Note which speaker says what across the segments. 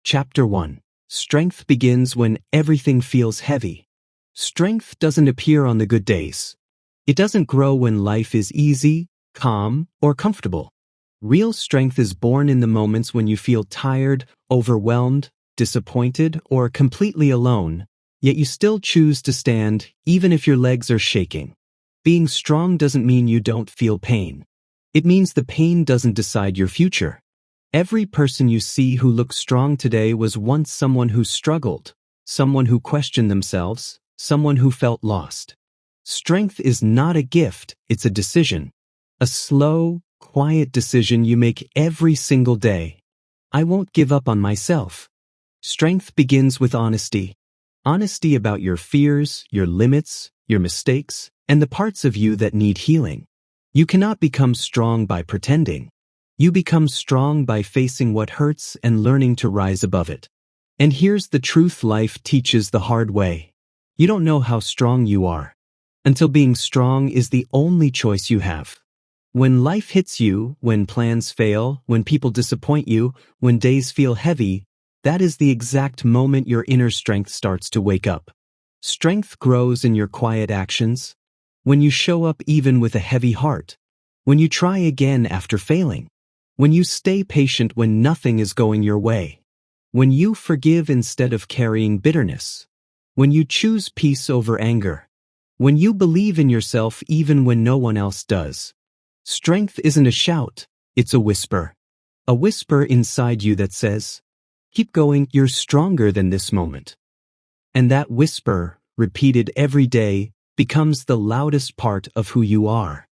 Speaker 1: Chapter 1. Strength begins when everything feels heavy. Strength doesn't appear on the good days. It doesn't grow when life is easy, calm, or comfortable. Real strength is born in the moments when you feel tired, overwhelmed, disappointed, or completely alone, yet you still choose to stand even if your legs are shaking. Being strong doesn't mean you don't feel pain. It means the pain doesn't decide your future. Every person you see who looks strong today was once someone who struggled, someone who questioned themselves, someone who felt lost. Strength is not a gift, it's a decision. A slow, quiet decision you make every single day. I won't give up on myself. Strength begins with honesty. Honesty about your fears, your limits, your mistakes, and the parts of you that need healing. You cannot become strong by pretending. You become strong by facing what hurts and learning to rise above it. And here's the truth life teaches the hard way. You don't know how strong you are until being strong is the only choice you have. When life hits you, when plans fail, when people disappoint you, when days feel heavy, that is the exact moment your inner strength starts to wake up. Strength grows in your quiet actions, when you show up even with a heavy heart, when you try again after failing, when you stay patient when nothing is going your way, when you forgive instead of carrying bitterness, when you choose peace over anger, when you believe in yourself even when no one else does. Strength isn't a shout, it's a whisper. A whisper inside you that says, "Keep going, you're stronger than this moment." And that whisper, repeated every day, becomes the loudest part of who you are.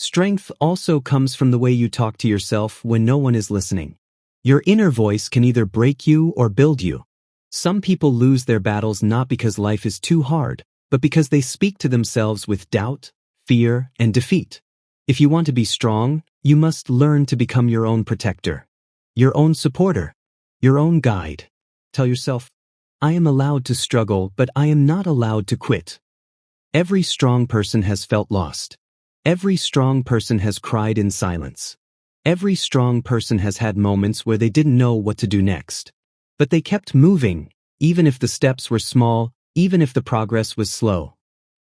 Speaker 1: Strength also comes from the way you talk to yourself when no one is listening. Your inner voice can either break you or build you. Some people lose their battles not because life is too hard, but because they speak to themselves with doubt, fear, and defeat. If you want to be strong, you must learn to become your own protector, your own supporter, your own guide. Tell yourself, "I am allowed to struggle, but I am not allowed to quit." Every strong person has felt lost. Every strong person has cried in silence. Every strong person has had moments where they didn't know what to do next. But they kept moving, even if the steps were small, even if the progress was slow.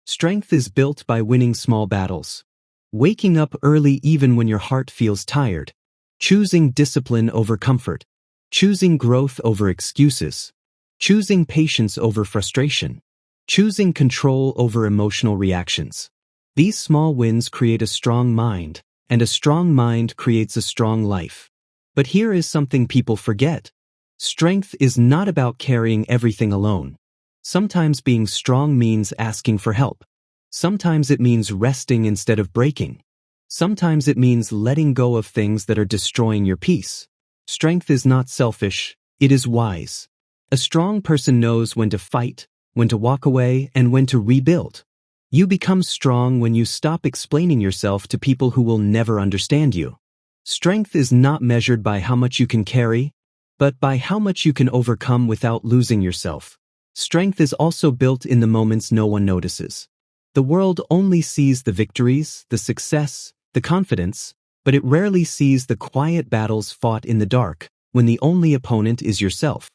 Speaker 1: Strength is built by winning small battles. Waking up early even when your heart feels tired. Choosing discipline over comfort. Choosing growth over excuses. Choosing patience over frustration. Choosing control over emotional reactions. These small wins create a strong mind, and a strong mind creates a strong life. But here is something people forget. Strength is not about carrying everything alone. Sometimes being strong means asking for help. Sometimes it means resting instead of breaking. Sometimes it means letting go of things that are destroying your peace. Strength is not selfish, it is wise. A strong person knows when to fight, when to walk away, and when to rebuild. You become strong when you stop explaining yourself to people who will never understand you. Strength is not measured by how much you can carry, but by how much you can overcome without losing yourself. Strength is also built in the moments no one notices. The world only sees the victories, the success, the confidence, but it rarely sees the quiet battles fought in the dark, when the only opponent is yourself.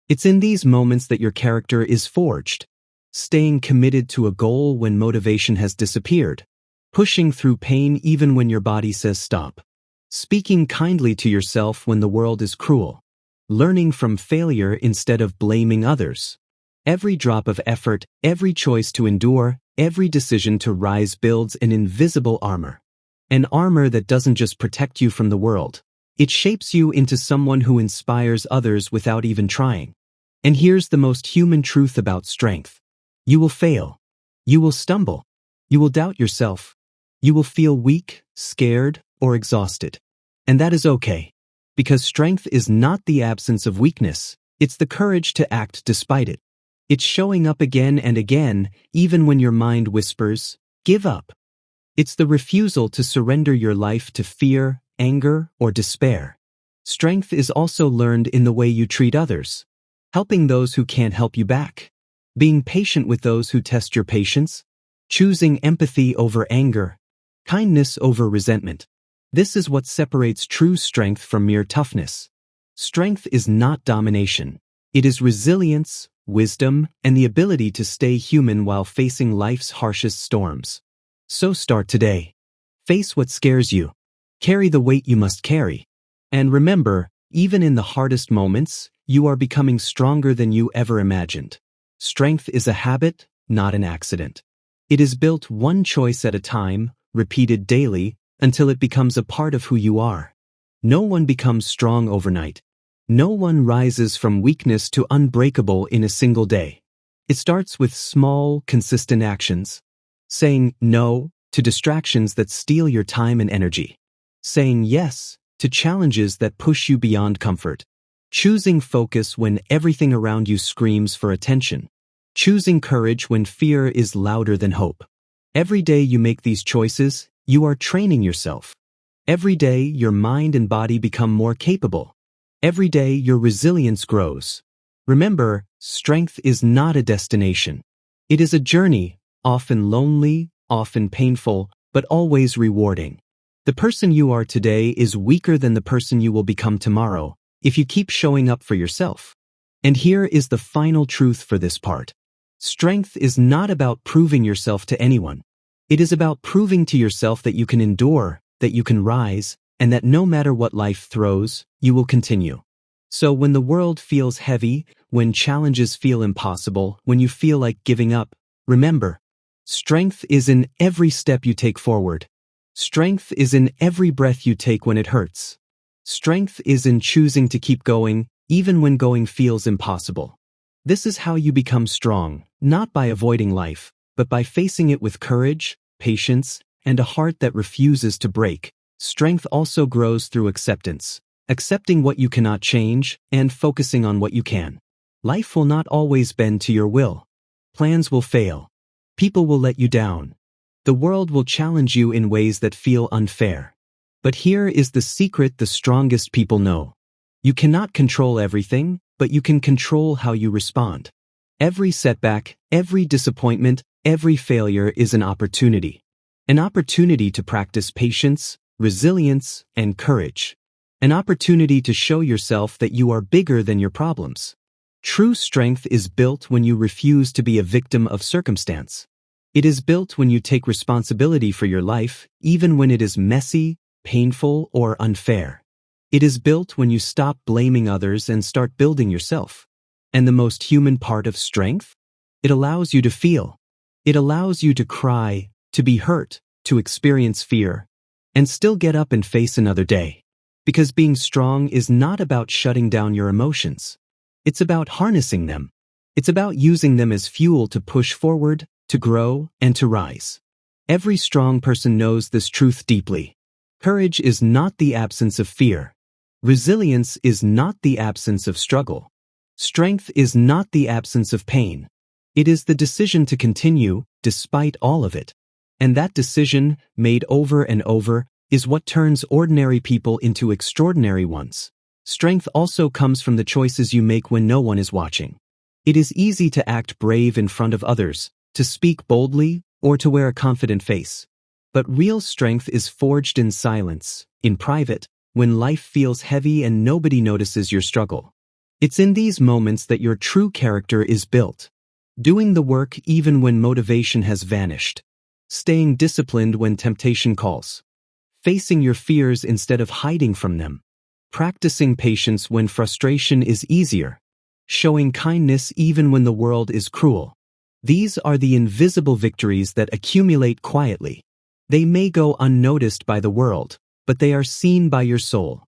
Speaker 1: It's in these moments that your character is forged. Staying committed to a goal when motivation has disappeared. Pushing through pain even when your body says stop. Speaking kindly to yourself when the world is cruel. Learning from failure instead of blaming others. Every drop of effort, every choice to endure, every decision to rise builds an invisible armor. An armor that doesn't just protect you from the world. It shapes you into someone who inspires others without even trying. And here's the most human truth about strength. You will fail. You will stumble. You will doubt yourself. You will feel weak, scared, or exhausted. And that is okay. Because strength is not the absence of weakness, it's the courage to act despite it. It's showing up again and again, even when your mind whispers, "Give up." It's the refusal to surrender your life to fear, anger, or despair. Strength is also learned in the way you treat others. Helping those who can't help you back. Being patient with those who test your patience. Choosing empathy over anger. Kindness over resentment. This is what separates true strength from mere toughness. Strength is not domination. It is resilience, wisdom, and the ability to stay human while facing life's harshest storms. So start today. Face what scares you. Carry the weight you must carry. And remember, even in the hardest moments, you are becoming stronger than you ever imagined. Strength is a habit, not an accident. It is built one choice at a time, repeated daily, until it becomes a part of who you are. No one becomes strong overnight. No one rises from weakness to unbreakable in a single day. It starts with small, consistent actions. Saying no to distractions that steal your time and energy. Saying yes to challenges that push you beyond comfort. Choosing focus when everything around you screams for attention. Choosing courage when fear is louder than hope. Every day you make these choices, you are training yourself. Every day your mind and body become more capable. Every day your resilience grows. Remember, strength is not a destination. It is a journey, often lonely, often painful, but always rewarding. The person you are today is weaker than the person you will become tomorrow, if you keep showing up for yourself. And here is the final truth for this part. Strength is not about proving yourself to anyone. It is about proving to yourself that you can endure, that you can rise, and that no matter what life throws, you will continue. So when the world feels heavy, when challenges feel impossible, when you feel like giving up, remember, strength is in every step you take forward. Strength is in every breath you take when it hurts. Strength is in choosing to keep going, even when going feels impossible. This is how you become strong, not by avoiding life, but by facing it with courage, patience, and a heart that refuses to break. Strength also grows through acceptance. Accepting what you cannot change, and focusing on what you can. Life will not always bend to your will. Plans will fail. People will let you down. The world will challenge you in ways that feel unfair. But here is the secret the strongest people know. You cannot control everything, but you can control how you respond. Every setback, every disappointment, every failure is an opportunity. An opportunity to practice patience, resilience, and courage. An opportunity to show yourself that you are bigger than your problems. True strength is built when you refuse to be a victim of circumstance. It is built when you take responsibility for your life, even when it is messy, painful, or unfair. It is built when you stop blaming others and start building yourself. And the most human part of strength? It allows you to feel. It allows you to cry, to be hurt, to experience fear, and still get up and face another day. Because being strong is not about shutting down your emotions. It's about harnessing them. It's about using them as fuel to push forward, to grow, and to rise. Every strong person knows this truth deeply. Courage is not the absence of fear. Resilience is not the absence of struggle. Strength is not the absence of pain. It is the decision to continue, despite all of it. And that decision, made over and over, is what turns ordinary people into extraordinary ones. Strength also comes from the choices you make when no one is watching. It is easy to act brave in front of others, to speak boldly, or to wear a confident face. But real strength is forged in silence, in private, when life feels heavy and nobody notices your struggle. It's in these moments that your true character is built. Doing the work even when motivation has vanished. Staying disciplined when temptation calls. Facing your fears instead of hiding from them. Practicing patience when frustration is easier. Showing kindness even when the world is cruel. These are the invisible victories that accumulate quietly. They may go unnoticed by the world, but they are seen by your soul.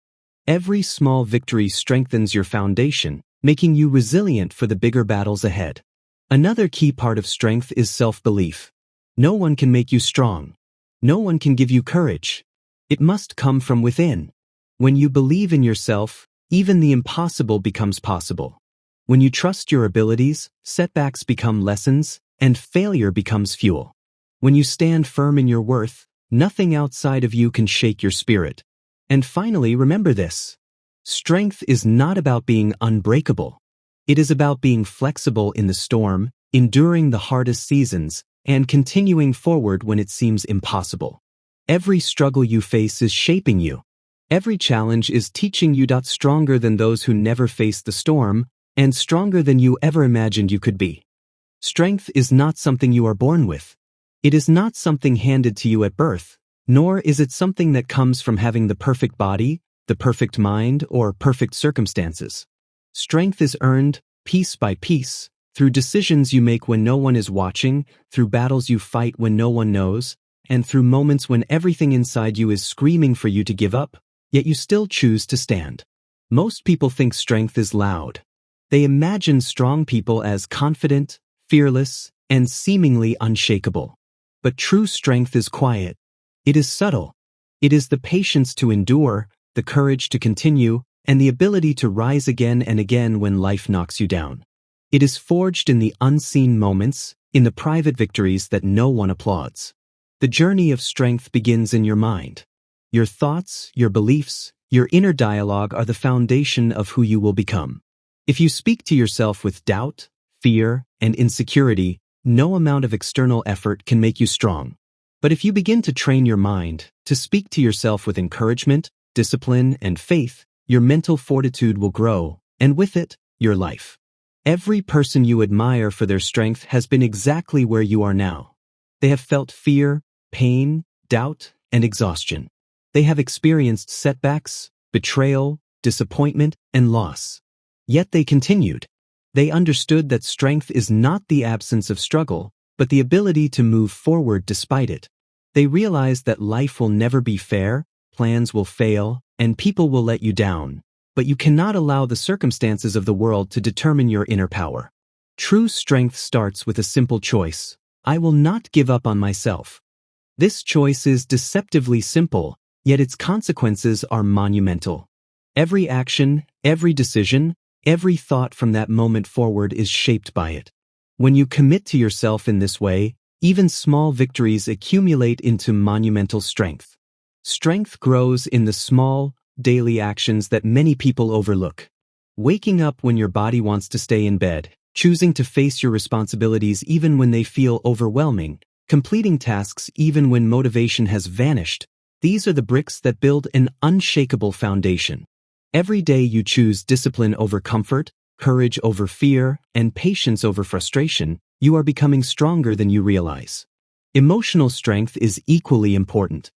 Speaker 1: Every small victory strengthens your foundation, making you resilient for the bigger battles ahead. Another key part of strength is self-belief. No one can make you strong. No one can give you courage. It must come from within. When you believe in yourself, even the impossible becomes possible. When you trust your abilities, setbacks become lessons, and failure becomes fuel. When you stand firm in your worth, nothing outside of you can shake your spirit. And finally, remember this. Strength is not about being unbreakable. It is about being flexible in the storm, enduring the hardest seasons, and continuing forward when it seems impossible. Every struggle you face is shaping you. Every challenge is teaching you stronger than those who never face the storm, and stronger than you ever imagined you could be. Strength is not something you are born with. It is not something handed to you at birth, nor is it something that comes from having the perfect body, the perfect mind, or perfect circumstances. Strength is earned, piece by piece, through decisions you make when no one is watching, through battles you fight when no one knows, and through moments when everything inside you is screaming for you to give up, yet you still choose to stand. Most people think strength is loud. They imagine strong people as confident, fearless, and seemingly unshakable. But true strength is quiet. It is subtle. It is the patience to endure, the courage to continue, and the ability to rise again and again when life knocks you down. It is forged in the unseen moments, in the private victories that no one applauds. The journey of strength begins in your mind. Your thoughts, your beliefs, your inner dialogue are the foundation of who you will become. If you speak to yourself with doubt, fear, and insecurity, no amount of external effort can make you strong. But if you begin to train your mind to speak to yourself with encouragement, discipline, and faith, your mental fortitude will grow, and with it, your life. Every person you admire for their strength has been exactly where you are now. They have felt fear, pain, doubt, and exhaustion. They have experienced setbacks, betrayal, disappointment, and loss. Yet they continued. They understood that strength is not the absence of struggle, but the ability to move forward despite it. They realized that life will never be fair, plans will fail, and people will let you down, but you cannot allow the circumstances of the world to determine your inner power. True strength starts with a simple choice. I will not give up on myself. This choice is deceptively simple, yet its consequences are monumental. Every action, every decision, every thought from that moment forward is shaped by it. When you commit to yourself in this way, even small victories accumulate into monumental strength. Strength grows in the small, daily actions that many people overlook. Waking up when your body wants to stay in bed, choosing to face your responsibilities even when they feel overwhelming, completing tasks even when motivation has vanished. These are the bricks that build an unshakable foundation. Every day you choose discipline over comfort, courage over fear, and patience over frustration, you are becoming stronger than you realize. Emotional strength is equally important.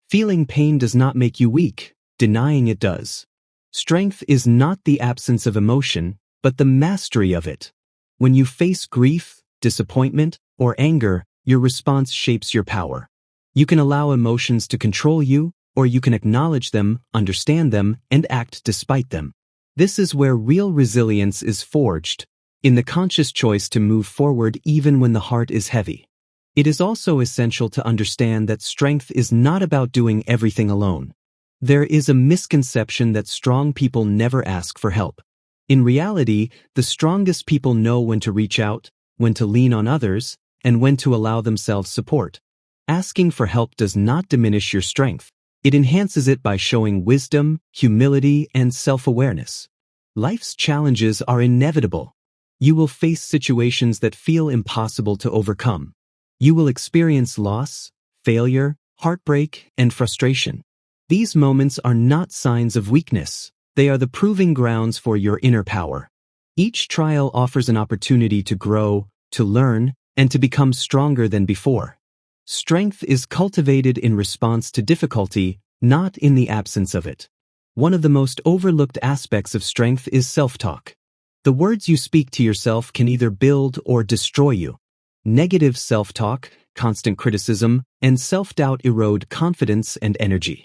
Speaker 1: Feeling pain does not make you weak, denying it does. Strength is not the absence of emotion, but the mastery of it. When you face grief, disappointment, or anger, your response shapes your power. You can allow emotions to control you, or you can acknowledge them, understand them, and act despite them. This is where real resilience is forged, in the conscious choice to move forward even when the heart is heavy. It is also essential to understand that strength is not about doing everything alone. There is a misconception that strong people never ask for help. In reality, the strongest people know when to reach out, when to lean on others, and when to allow themselves support. Asking for help does not diminish your strength. It enhances it by showing wisdom, humility, and self-awareness. Life's challenges are inevitable. You will face situations that feel impossible to overcome. You will experience loss, failure, heartbreak, and frustration. These moments are not signs of weakness. They are the proving grounds for your inner power. Each trial offers an opportunity to grow, to learn, and to become stronger than before. Strength is cultivated in response to difficulty, not in the absence of it. One of the most overlooked aspects of strength is self-talk. The words you speak to yourself can either build or destroy you. Negative self-talk, constant criticism, and self-doubt erode confidence and energy.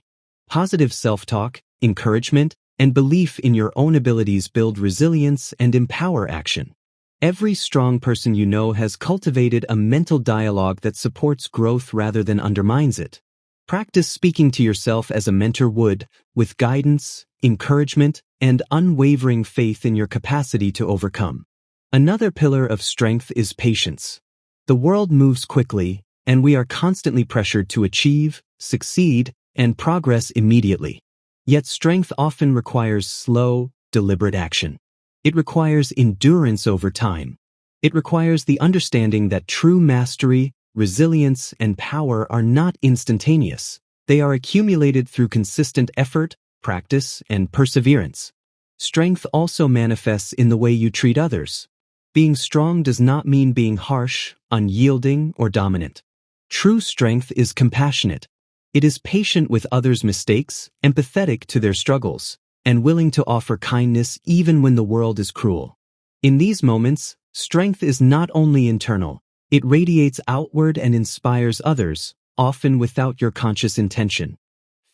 Speaker 1: Positive self-talk, encouragement, and belief in your own abilities build resilience and empower action. Every strong person you know has cultivated a mental dialogue that supports growth rather than undermines it. Practice speaking to yourself as a mentor would, with guidance, encouragement, and unwavering faith in your capacity to overcome. Another pillar of strength is patience. The world moves quickly, and we are constantly pressured to achieve, succeed, and progress immediately. Yet strength often requires slow, deliberate action. It requires endurance over time. It requires the understanding that true mastery, resilience, and power are not instantaneous. They are accumulated through consistent effort, practice, and perseverance. Strength also manifests in the way you treat others. Being strong does not mean being harsh, unyielding, or dominant. True strength is compassionate. It is patient with others' mistakes, empathetic to their struggles, and willing to offer kindness even when the world is cruel. In these moments, strength is not only internal, it radiates outward and inspires others, often without your conscious intention.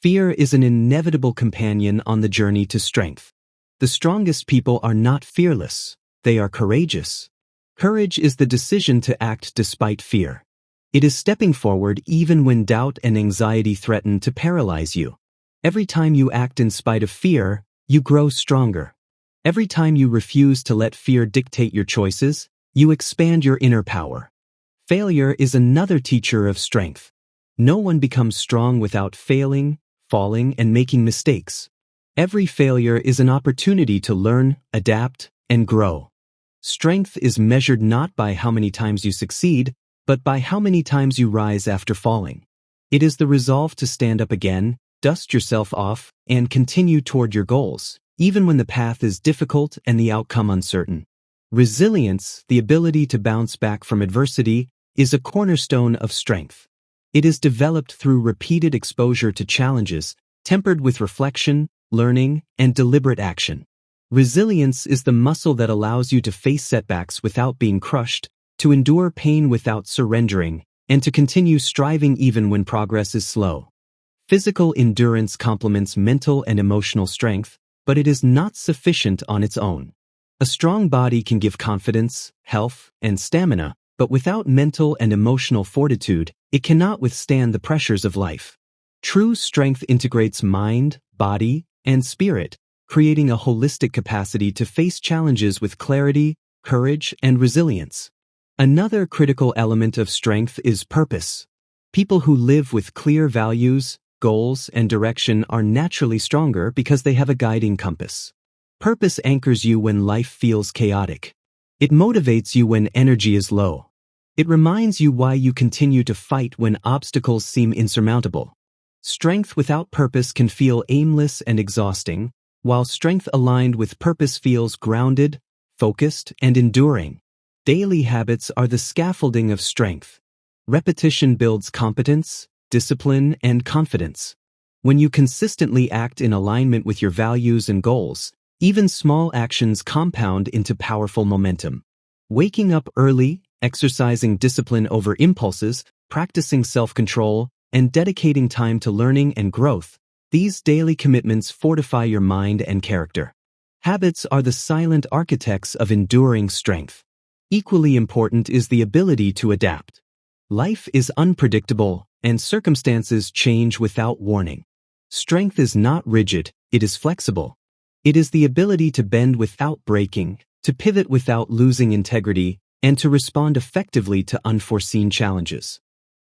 Speaker 1: Fear is an inevitable companion on the journey to strength. The strongest people are not fearless, they are courageous. Courage is the decision to act despite fear. It is stepping forward even when doubt and anxiety threaten to paralyze you. Every time you act in spite of fear, you grow stronger. Every time you refuse to let fear dictate your choices, you expand your inner power. Failure is another teacher of strength. No one becomes strong without failing, falling, and making mistakes. Every failure is an opportunity to learn, adapt, and grow. Strength is measured not by how many times you succeed, but by how many times you rise after falling. It is the resolve to stand up again, dust yourself off, and continue toward your goals, even when the path is difficult and the outcome uncertain. Resilience, the ability to bounce back from adversity, is a cornerstone of strength. It is developed through repeated exposure to challenges, tempered with reflection, learning, and deliberate action. Resilience is the muscle that allows you to face setbacks without being crushed, to endure pain without surrendering, and to continue striving even when progress is slow. Physical endurance complements mental and emotional strength, but it is not sufficient on its own. A strong body can give confidence, health, and stamina, but without mental and emotional fortitude, it cannot withstand the pressures of life. True strength integrates mind, body, and spirit, creating a holistic capacity to face challenges with clarity, courage, and resilience. Another critical element of strength is purpose. People who live with clear values, goals, and direction are naturally stronger because they have a guiding compass. Purpose anchors you when life feels chaotic. It motivates you when energy is low. It reminds you why you continue to fight when obstacles seem insurmountable. Strength without purpose can feel aimless and exhausting, while strength aligned with purpose feels grounded, focused, and enduring. Daily habits are the scaffolding of strength. Repetition builds competence, discipline, and confidence. When you consistently act in alignment with your values and goals, even small actions compound into powerful momentum. Waking up early, exercising discipline over impulses, practicing self-control, and dedicating time to learning and growth, these daily commitments fortify your mind and character. Habits are the silent architects of enduring strength. Equally important is the ability to adapt. Life is unpredictable, and circumstances change without warning. Strength is not rigid, it is flexible. It is the ability to bend without breaking, to pivot without losing integrity, and to respond effectively to unforeseen challenges.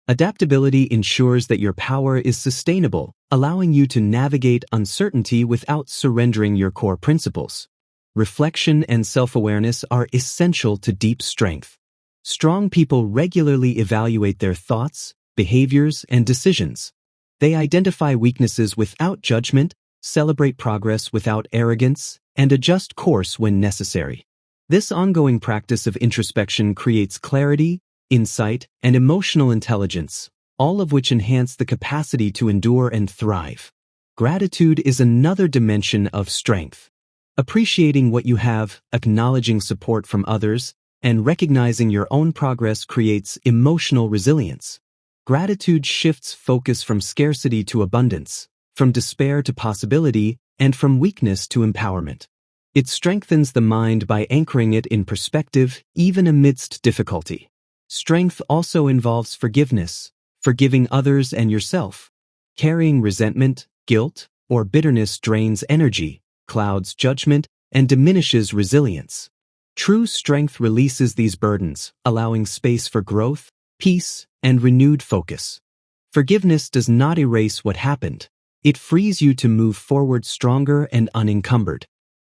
Speaker 1: Adaptability ensures that your power is sustainable, allowing you to navigate uncertainty without surrendering your core principles. Reflection and self-awareness are essential to deep strength. Strong people regularly evaluate their thoughts, behaviors, and decisions. They identify weaknesses without judgment, celebrate progress without arrogance, and adjust course when necessary. This ongoing practice of introspection creates clarity, insight, and emotional intelligence, all of which enhance the capacity to endure and thrive. Gratitude is another dimension of strength. Appreciating what you have, acknowledging support from others, and recognizing your own progress creates emotional resilience. Gratitude shifts focus from scarcity to abundance, from despair to possibility, and from weakness to empowerment. It strengthens the mind by anchoring it in perspective, even amidst difficulty. Strength also involves forgiveness, forgiving others and yourself. Carrying resentment, guilt, or bitterness drains energy, clouds judgment, and diminishes resilience. True strength releases these burdens, allowing space for growth, peace, and renewed focus. Forgiveness does not erase what happened. It frees you to move forward stronger and unencumbered.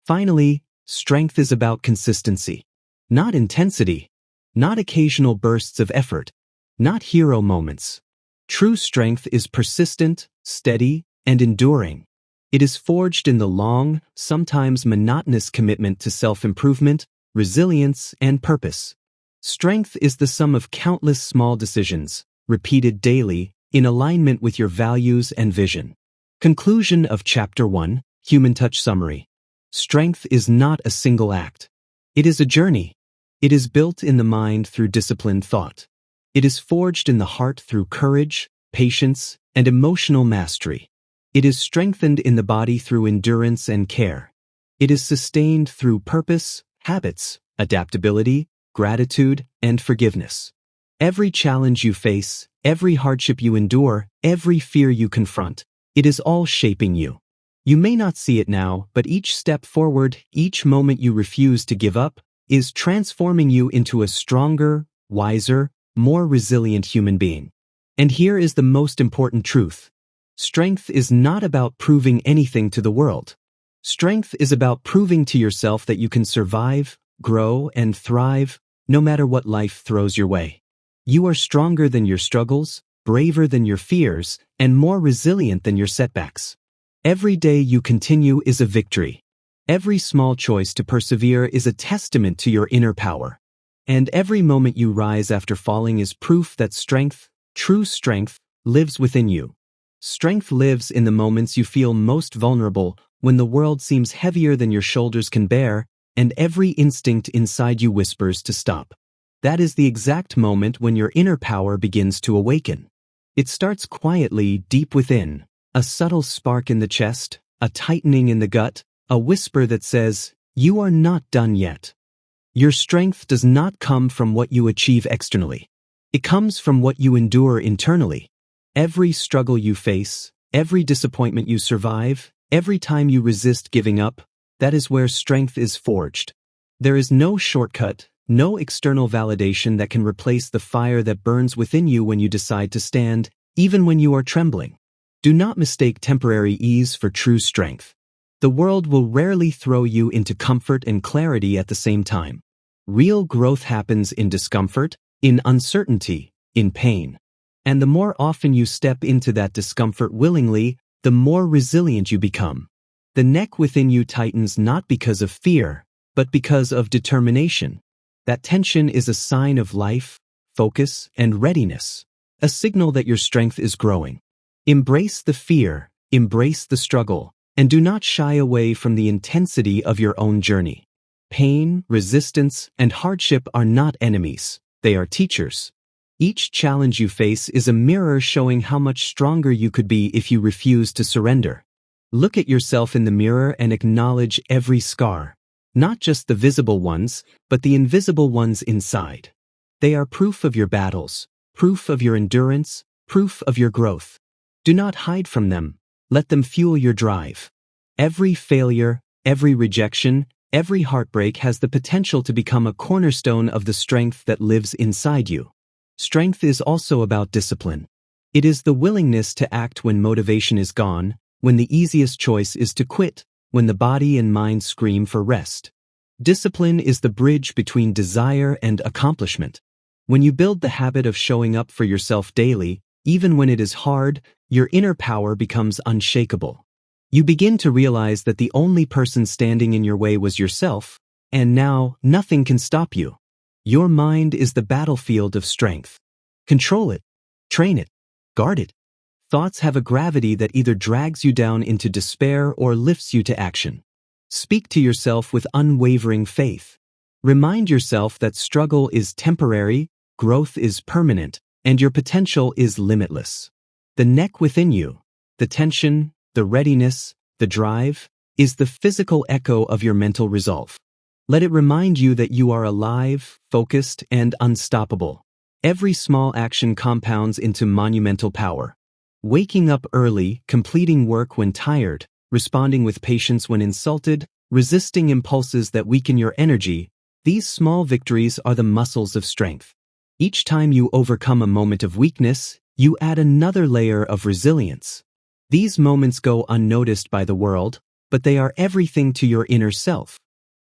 Speaker 1: Finally, strength is about consistency. Not intensity. Not occasional bursts of effort. Not hero moments. True strength is persistent, steady, and enduring. It is forged in the long, sometimes monotonous commitment to self-improvement, resilience, and purpose. Strength is the sum of countless small decisions, repeated daily, in alignment with your values and vision. Conclusion of Chapter 1, Human Touch Summary. Strength is not a single act. It is a journey. It is built in the mind through disciplined thought. It is forged in the heart through courage, patience, and emotional mastery. It is strengthened in the body through endurance and care. It is sustained through purpose, habits, adaptability, gratitude, and forgiveness. Every challenge you face, every hardship you endure, every fear you confront, it is all shaping you. You may not see it now, but each step forward, each moment you refuse to give up, is transforming you into a stronger, wiser, more resilient human being. And here is the most important truth. Strength is not about proving anything to the world. Strength is about proving to yourself that you can survive, grow, and thrive, no matter what life throws your way. You are stronger than your struggles, braver than your fears, and more resilient than your setbacks. Every day you continue is a victory. Every small choice to persevere is a testament to your inner power. And every moment you rise after falling is proof that strength, true strength, lives within you. Strength lives in the moments you feel most vulnerable, when the world seems heavier than your shoulders can bear, and every instinct inside you whispers to stop. That is the exact moment when your inner power begins to awaken. It starts quietly, deep within, a subtle spark in the chest, a tightening in the gut, a whisper that says, "You are not done yet." Your strength does not come from what you achieve externally. It comes from what you endure internally. Every struggle you face, every disappointment you survive, every time you resist giving up, that is where strength is forged. There is no shortcut, no external validation that can replace the fire that burns within you when you decide to stand, even when you are trembling. Do not mistake temporary ease for true strength. The world will rarely throw you into comfort and clarity at the same time. Real growth happens in discomfort, in uncertainty, in pain. And the more often you step into that discomfort willingly, the more resilient you become. The neck within you tightens not because of fear, but because of determination. That tension is a sign of life, focus, and readiness, a signal that your strength is growing. Embrace the fear, embrace the struggle, and do not shy away from the intensity of your own journey. Pain, resistance, and hardship are not enemies, they are teachers. Each challenge you face is a mirror showing how much stronger you could be if you refuse to surrender. Look at yourself in the mirror and acknowledge every scar, not just the visible ones, but the invisible ones inside. They are proof of your battles, proof of your endurance, proof of your growth. Do not hide from them. Let them fuel your drive. Every failure, every rejection, every heartbreak has the potential to become a cornerstone of the strength that lives inside you. Strength is also about discipline. It is the willingness to act when motivation is gone, when the easiest choice is to quit, when the body and mind scream for rest. Discipline is the bridge between desire and accomplishment. When you build the habit of showing up for yourself daily, even when it is hard, your inner power becomes unshakable. You begin to realize that the only person standing in your way was yourself, and now nothing can stop you. Your mind is the battlefield of strength. Control it, train it, guard it. Thoughts have a gravity that either drags you down into despair or lifts you to action. Speak to yourself with unwavering faith. Remind yourself that struggle is temporary, growth is permanent, and your potential is limitless. The neck within you, the tension, the readiness, the drive, is the physical echo of your mental resolve. Let it remind you that you are alive, focused, and unstoppable. Every small action compounds into monumental power. Waking up early, completing work when tired, responding with patience when insulted, resisting impulses that weaken your energy, these small victories are the muscles of strength. Each time you overcome a moment of weakness, you add another layer of resilience. These moments go unnoticed by the world, but they are everything to your inner self.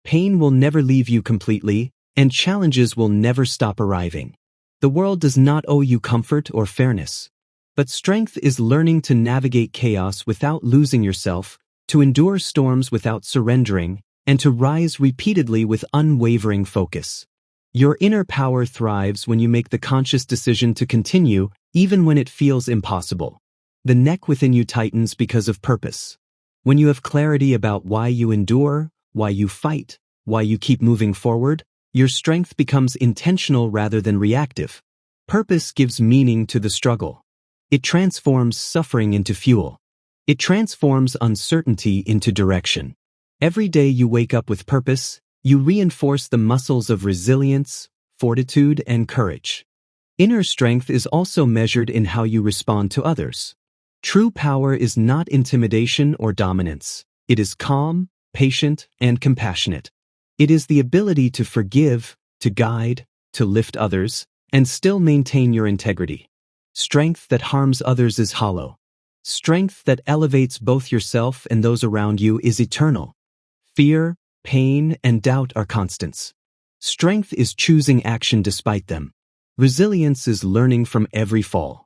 Speaker 1: Pain will never leave you completely, and challenges will never stop arriving. The world does not owe you comfort or fairness. But strength is learning to navigate chaos without losing yourself, to endure storms without surrendering, and to rise repeatedly with unwavering focus. Your inner power thrives when you make the conscious decision to continue even when it feels impossible. The neck within you tightens because of purpose. When you have clarity about why you endure, why you fight, why you keep moving forward, your strength becomes intentional rather than reactive. Purpose gives meaning to the struggle. It transforms suffering into fuel. It transforms uncertainty into direction. Every day you wake up with purpose, you reinforce the muscles of resilience, fortitude, and courage. Inner strength is also measured in how you respond to others. True power is not intimidation or dominance. It is calm, patient, and compassionate. It is the ability to forgive, to guide, to lift others, and still maintain your integrity. Strength that harms others is hollow. Strength that elevates both yourself and those around you is eternal. Fear, pain, and doubt are constants. Strength is choosing action despite them. Resilience is learning from every fall.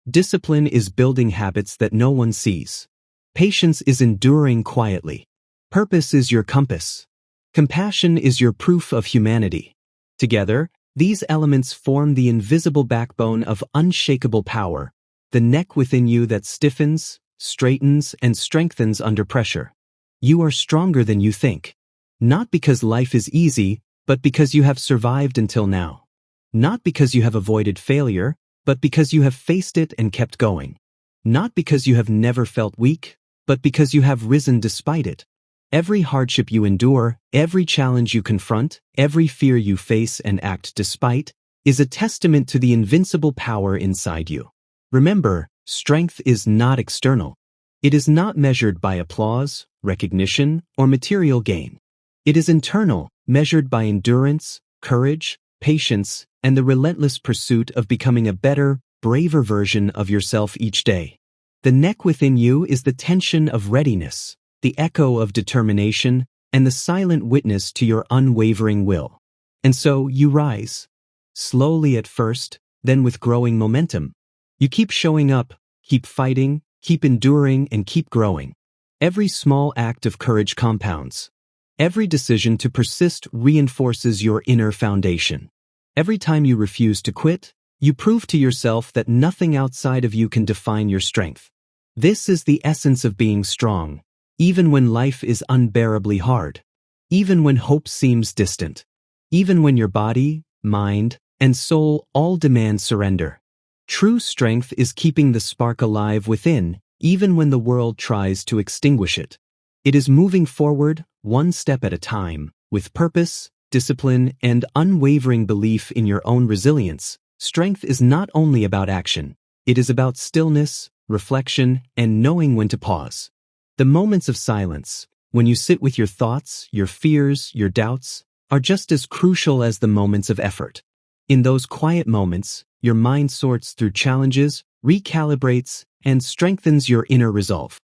Speaker 1: Discipline is building habits that no one sees. Patience is enduring quietly. Purpose is your compass. Compassion is your proof of humanity. Together, these elements form the invisible backbone of unshakable power, the neck within you that stiffens, straightens, and strengthens under pressure. You are stronger than you think. Not because life is easy, but because you have survived until now. Not because you have avoided failure, but because you have faced it and kept going. Not because you have never felt weak, but because you have risen despite it. Every hardship you endure, every challenge you confront, every fear you face and act despite, is a testament to the invincible power inside you. Remember, strength is not external. It is not measured by applause, recognition, or material gain. It is internal, measured by endurance, courage, patience, and the relentless pursuit of becoming a better, braver version of yourself each day. The neck within you is the tension of readiness, the echo of determination, and the silent witness to your unwavering will. And so you rise. Slowly at first, then with growing momentum. You keep showing up, keep fighting, keep enduring, and keep growing. Every small act of courage compounds. Every decision to persist reinforces your inner foundation. Every time you refuse to quit, you prove to yourself that nothing outside of you can define your strength. This is the essence of being strong, even when life is unbearably hard, even when hope seems distant, even when your body, mind, and soul all demand surrender. True strength is keeping the spark alive within, even when the world tries to extinguish it. It is moving forward, one step at a time, with purpose, discipline, and unwavering belief in your own resilience. Strength is not only about action. It is about stillness, reflection, and knowing when to pause. The moments of silence, when you sit with your thoughts, your fears, your doubts, are just as crucial as the moments of effort. In those quiet moments, your mind sorts through challenges, recalibrates, and strengthens your inner resolve.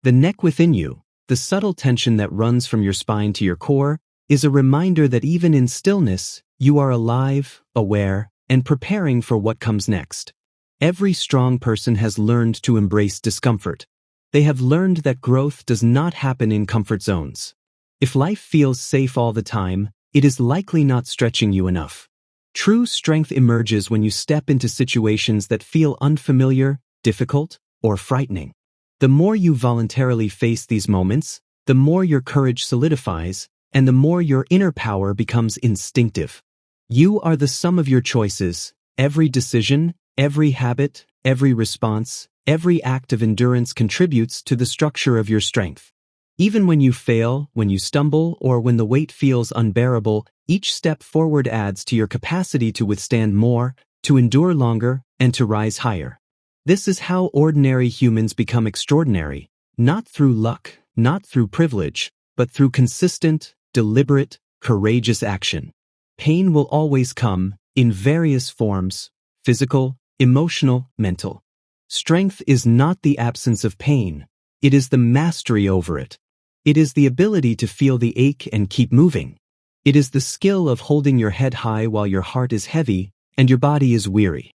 Speaker 1: The neck within you, the subtle tension that runs from your spine to your core, is a reminder that even in stillness, you are alive, aware, and preparing for what comes next. Every strong person has learned to embrace discomfort. They have learned that growth does not happen in comfort zones. If life feels safe all the time, it is likely not stretching you enough. True strength emerges when you step into situations that feel unfamiliar, difficult, or frightening. The more you voluntarily face these moments, the more your courage solidifies, and the more your inner power becomes instinctive. You are the sum of your choices. Every decision, every habit, every response, every act of endurance contributes to the structure of your strength. Even when you fail, when you stumble, or when the weight feels unbearable, each step forward adds to your capacity to withstand more, to endure longer, and to rise higher. This is how ordinary humans become extraordinary, not through luck, not through privilege, but through consistent, deliberate, courageous action. Pain will always come, in various forms: physical, emotional, mental. Strength is not the absence of pain, it is the mastery over it. It is the ability to feel the ache and keep moving. It is the skill of holding your head high while your heart is heavy and your body is weary.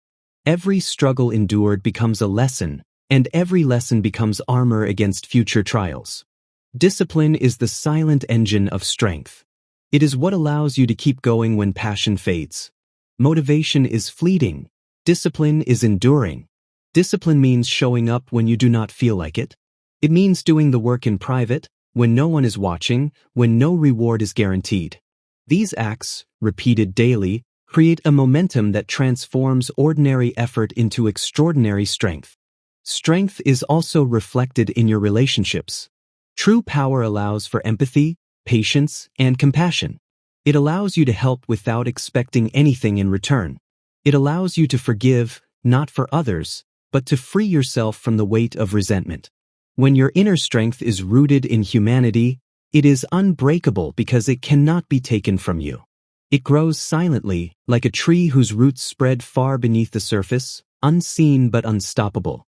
Speaker 1: Every struggle endured becomes a lesson, and every lesson becomes armor against future trials. Discipline is the silent engine of strength. It is what allows you to keep going when passion fades. Motivation is fleeting. Discipline is enduring. Discipline means showing up when you do not feel like it. It means doing the work in private, when no one is watching, when no reward is guaranteed. These acts, repeated daily, create a momentum that transforms ordinary effort into extraordinary strength. Strength is also reflected in your relationships. True power allows for empathy, patience, and compassion. It allows you to help without expecting anything in return. It allows you to forgive, not for others, but to free yourself from the weight of resentment. When your inner strength is rooted in humanity, it is unbreakable because it cannot be taken from you. It grows silently, like a tree whose roots spread far beneath the surface, unseen but unstoppable.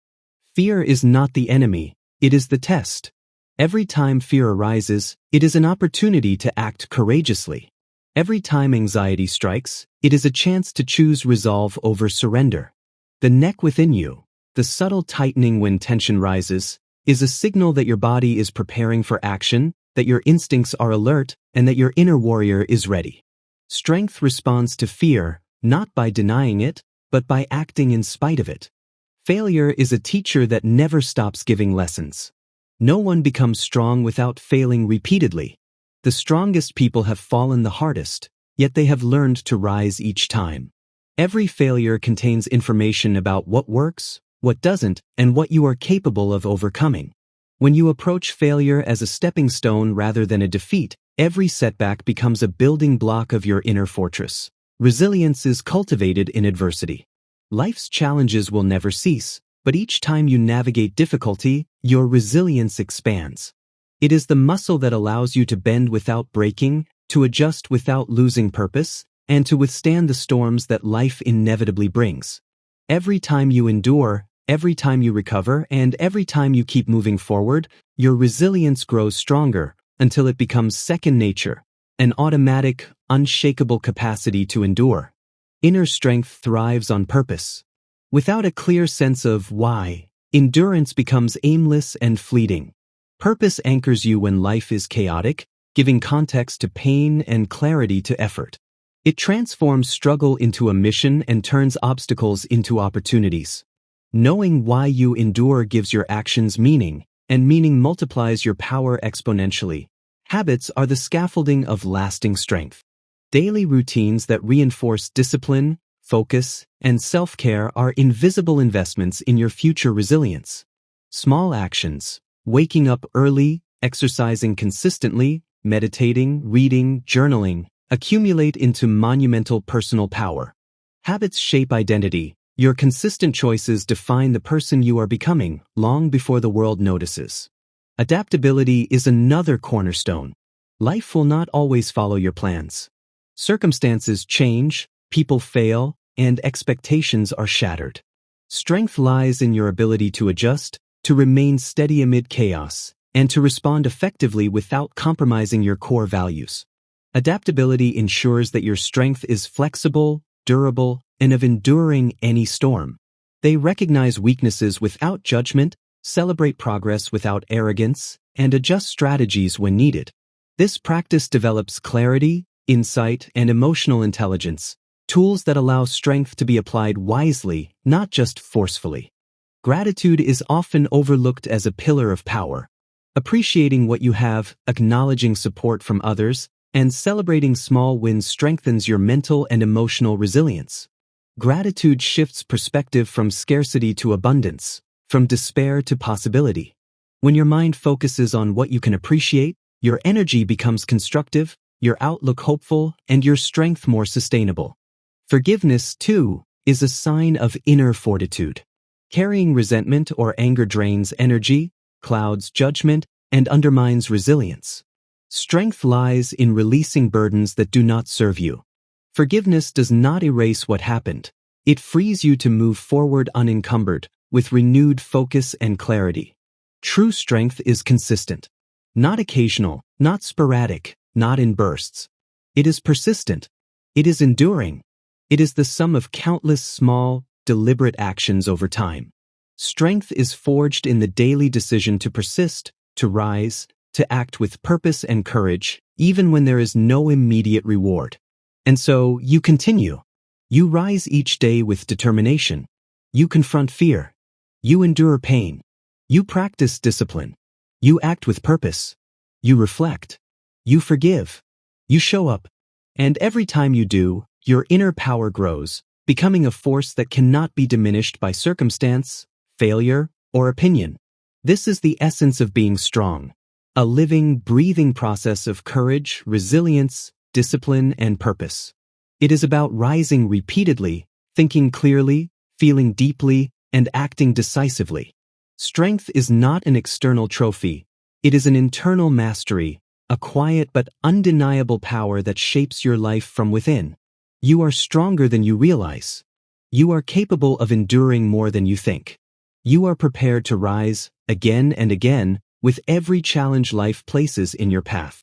Speaker 1: Fear is not the enemy, it is the test. Every time fear arises, it is an opportunity to act courageously. Every time anxiety strikes, it is a chance to choose resolve over surrender. The neck within you, the subtle tightening when tension rises, is a signal that your body is preparing for action, that your instincts are alert, and that your inner warrior is ready. Strength responds to fear, not by denying it, but by acting in spite of it. Failure is a teacher that never stops giving lessons. No one becomes strong without failing repeatedly. The strongest people have fallen the hardest, yet they have learned to rise each time. Every failure contains information about what works, what doesn't, and what you are capable of overcoming. When you approach failure as a stepping stone rather than a defeat, every setback becomes a building block of your inner fortress. Resilience is cultivated in adversity. Life's challenges will never cease, but each time you navigate difficulty, your resilience expands. It is the muscle that allows you to bend without breaking, to adjust without losing purpose, and to withstand the storms that life inevitably brings. Every time you endure, every time you recover, and every time you keep moving forward, your resilience grows stronger until it becomes second nature, an automatic, unshakable capacity to endure. Inner strength thrives on purpose. Without a clear sense of why, endurance becomes aimless and fleeting. Purpose anchors you when life is chaotic, giving context to pain and clarity to effort. It transforms struggle into a mission and turns obstacles into opportunities. Knowing why you endure gives your actions meaning, and meaning multiplies your power exponentially. Habits are the scaffolding of lasting strength. Daily routines that reinforce discipline, focus, and self-care are invisible investments in your future resilience. Small actions, waking up early, exercising consistently, meditating, reading, journaling, accumulate into monumental personal power. Habits shape identity. Your consistent choices define the person you are becoming long before the world notices. Adaptability is another cornerstone. Life will not always follow your plans. Circumstances change, people fail, and expectations are shattered. Strength lies in your ability to adjust, to remain steady amid chaos, and to respond effectively without compromising your core values. Adaptability ensures that your strength is flexible, durable, and of enduring any storm. They recognize weaknesses without judgment, celebrate progress without arrogance, and adjust strategies when needed. This practice develops clarity, insight, and emotional intelligence, tools that allow strength to be applied wisely, not just forcefully. Gratitude is often overlooked as a pillar of power. Appreciating what you have, acknowledging support from others, and celebrating small wins strengthens your mental and emotional resilience. Gratitude shifts perspective from scarcity to abundance, from despair to possibility. When your mind focuses on what you can appreciate, your energy becomes constructive, your outlook hopeful, and your strength more sustainable. Forgiveness, too, is a sign of inner fortitude. Carrying resentment or anger drains energy, clouds judgment, and undermines resilience. Strength lies in releasing burdens that do not serve you. Forgiveness does not erase what happened. It frees you to move forward unencumbered, with renewed focus and clarity. True strength is consistent. Not occasional, not sporadic, not in bursts. It is persistent. It is enduring. It is the sum of countless small, deliberate actions over time. Strength is forged in the daily decision to persist, to rise, to act with purpose and courage, even when there is no immediate reward. And so, you continue. You rise each day with determination. You confront fear. You endure pain. You practice discipline. You act with purpose. You reflect. You forgive. You show up. And every time you do, your inner power grows, becoming a force that cannot be diminished by circumstance, failure, or opinion. This is the essence of being strong. A living, breathing process of courage, resilience, discipline, and purpose. It is about rising repeatedly, thinking clearly, feeling deeply, and acting decisively. Strength is not an external trophy. It is an internal mastery, a quiet but undeniable power that shapes your life from within. You are stronger than you realize. You are capable of enduring more than you think. You are prepared to rise, again and again, with every challenge life places in your path.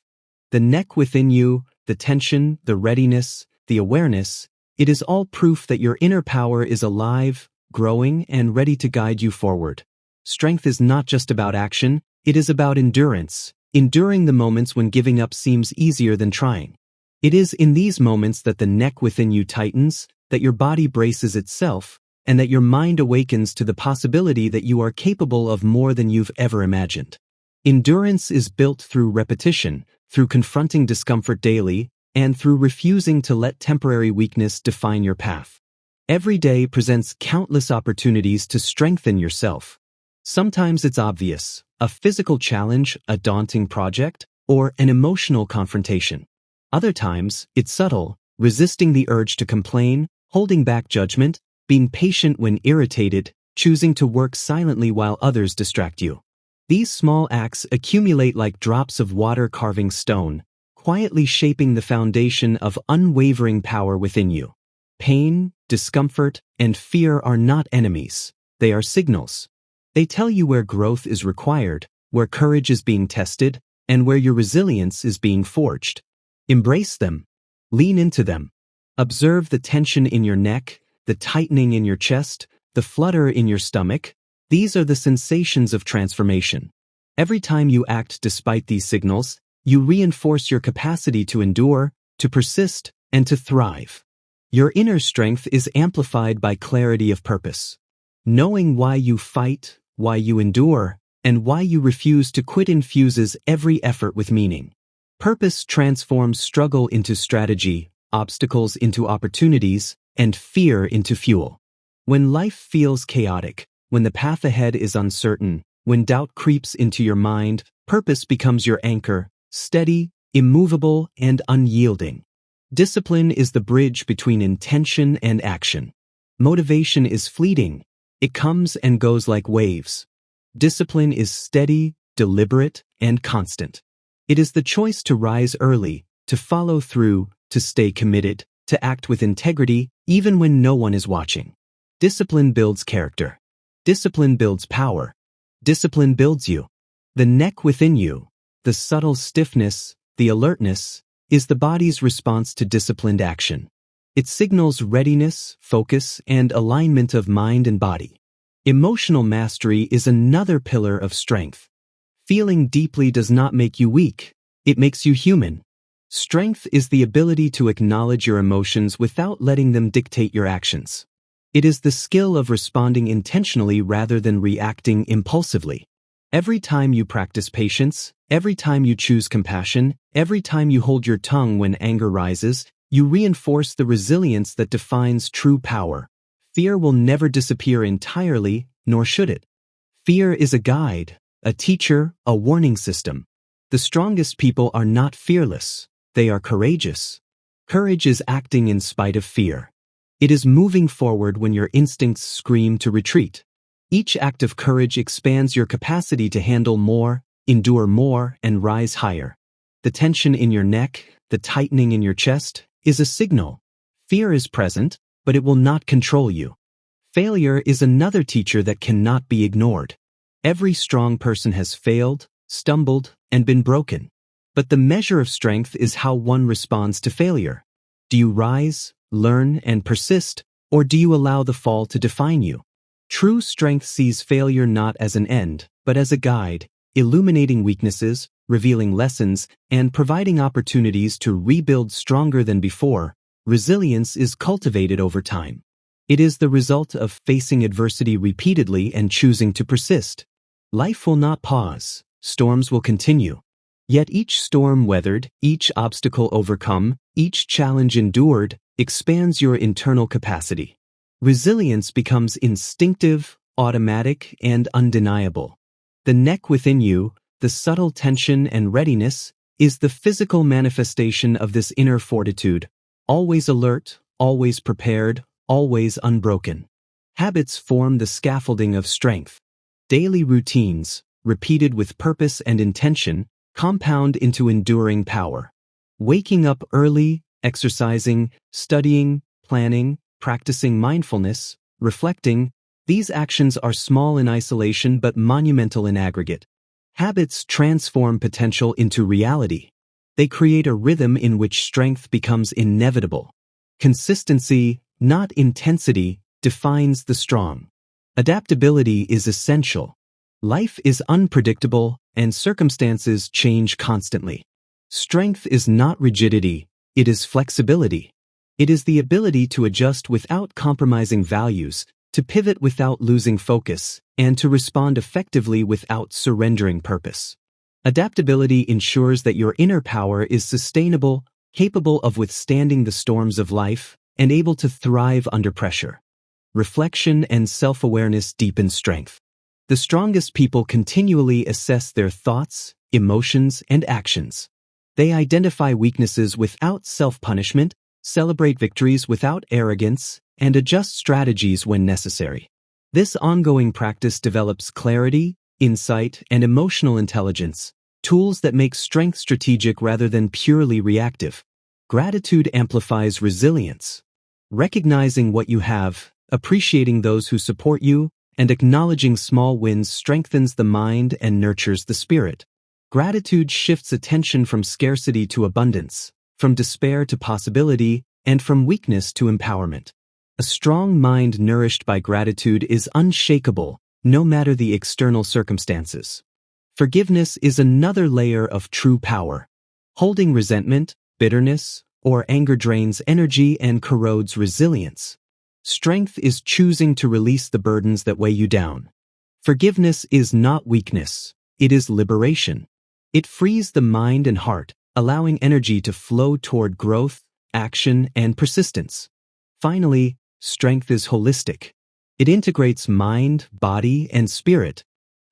Speaker 1: The neck within you, the tension, the readiness, the awareness, it is all proof that your inner power is alive, growing, and ready to guide you forward. Strength is not just about action, it is about endurance, enduring the moments when giving up seems easier than trying. It is in these moments that the neck within you tightens, that your body braces itself, and that your mind awakens to the possibility that you are capable of more than you've ever imagined. Endurance is built through repetition, through confronting discomfort daily, and through refusing to let temporary weakness define your path. Every day presents countless opportunities to strengthen yourself. Sometimes it's obvious, a physical challenge, a daunting project, or an emotional confrontation. Other times, it's subtle, resisting the urge to complain, holding back judgment, being patient when irritated, choosing to work silently while others distract you. These small acts accumulate like drops of water carving stone, quietly shaping the foundation of unwavering power within you. Pain, discomfort, and fear are not enemies. They are signals. They tell you where growth is required, where courage is being tested, and where your resilience is being forged. Embrace them. Lean into them. Observe the tension in your neck, the tightening in your chest, the flutter in your stomach. These are the sensations of transformation. Every time you act despite these signals, you reinforce your capacity to endure, to persist, and to thrive. Your inner strength is amplified by clarity of purpose. Knowing why you fight, why you endure, and why you refuse to quit infuses every effort with meaning. Purpose transforms struggle into strategy, obstacles into opportunities, and fear into fuel. When life feels chaotic, when the path ahead is uncertain, when doubt creeps into your mind, purpose becomes your anchor, steady, immovable, and unyielding. Discipline is the bridge between intention and action. Motivation is fleeting. It comes and goes like waves. Discipline is steady, deliberate, and constant. It is the choice to rise early, to follow through, to stay committed, to act with integrity, even when no one is watching. Discipline builds character. Discipline builds power. Discipline builds you. The neck within you, the subtle stiffness, the alertness, is the body's response to disciplined action. It signals readiness, focus, and alignment of mind and body. Emotional mastery is another pillar of strength. Feeling deeply does not make you weak. It makes you human. Strength is the ability to acknowledge your emotions without letting them dictate your actions. It is the skill of responding intentionally rather than reacting impulsively. Every time you practice patience, every time you choose compassion, every time you hold your tongue when anger rises, you reinforce the resilience that defines true power. Fear will never disappear entirely, nor should it. Fear is a guide, a teacher, a warning system. The strongest people are not fearless. They are courageous. Courage is acting in spite of fear. It is moving forward when your instincts scream to retreat. Each act of courage expands your capacity to handle more, endure more, and rise higher. The tension in your neck, the tightening in your chest, is a signal. Fear is present, but it will not control you. Failure is another teacher that cannot be ignored. Every strong person has failed, stumbled, and been broken. But the measure of strength is how one responds to failure. Do you rise, learn, and persist, or do you allow the fall to define you? True strength sees failure not as an end, but as a guide, illuminating weaknesses, revealing lessons, and providing opportunities to rebuild stronger than before, resilience is cultivated over time. It is the result of facing adversity repeatedly and choosing to persist. Life will not pause. Storms will continue. Yet each storm weathered, each obstacle overcome, each challenge endured, expands your internal capacity. Resilience becomes instinctive, automatic, and undeniable. The neck within you, the subtle tension and readiness, is the physical manifestation of this inner fortitude, always alert, always prepared, always unbroken. Habits form the scaffolding of strength. Daily routines, repeated with purpose and intention, compound into enduring power. Waking up early, exercising, studying, planning, practicing mindfulness, reflecting, these actions are small in isolation but monumental in aggregate. Habits transform potential into reality. They create a rhythm in which strength becomes inevitable. Consistency, not intensity, defines the strong. Adaptability is essential. Life is unpredictable, and circumstances change constantly. Strength is not rigidity, it is flexibility. It is the ability to adjust without compromising values, to pivot without losing focus, and to respond effectively without surrendering purpose. Adaptability ensures that your inner power is sustainable, capable of withstanding the storms of life, and able to thrive under pressure. Reflection and self-awareness deepen strength. The strongest people continually assess their thoughts, emotions, and actions. They identify weaknesses without self-punishment, celebrate victories without arrogance, and adjust strategies when necessary. This ongoing practice develops clarity, insight, and emotional intelligence, tools that make strength strategic rather than purely reactive. Gratitude amplifies resilience. Recognizing what you have, appreciating those who support you, and acknowledging small wins strengthens the mind and nurtures the spirit. Gratitude shifts attention from scarcity to abundance, from despair to possibility, and from weakness to empowerment. A strong mind nourished by gratitude is unshakable, no matter the external circumstances. Forgiveness is another layer of true power. Holding resentment, bitterness, or anger drains energy and corrodes resilience. Strength is choosing to release the burdens that weigh you down. Forgiveness is not weakness, it is liberation. It frees the mind and heart, allowing energy to flow toward growth, action, and persistence. Finally, strength is holistic. It integrates mind, body, and spirit.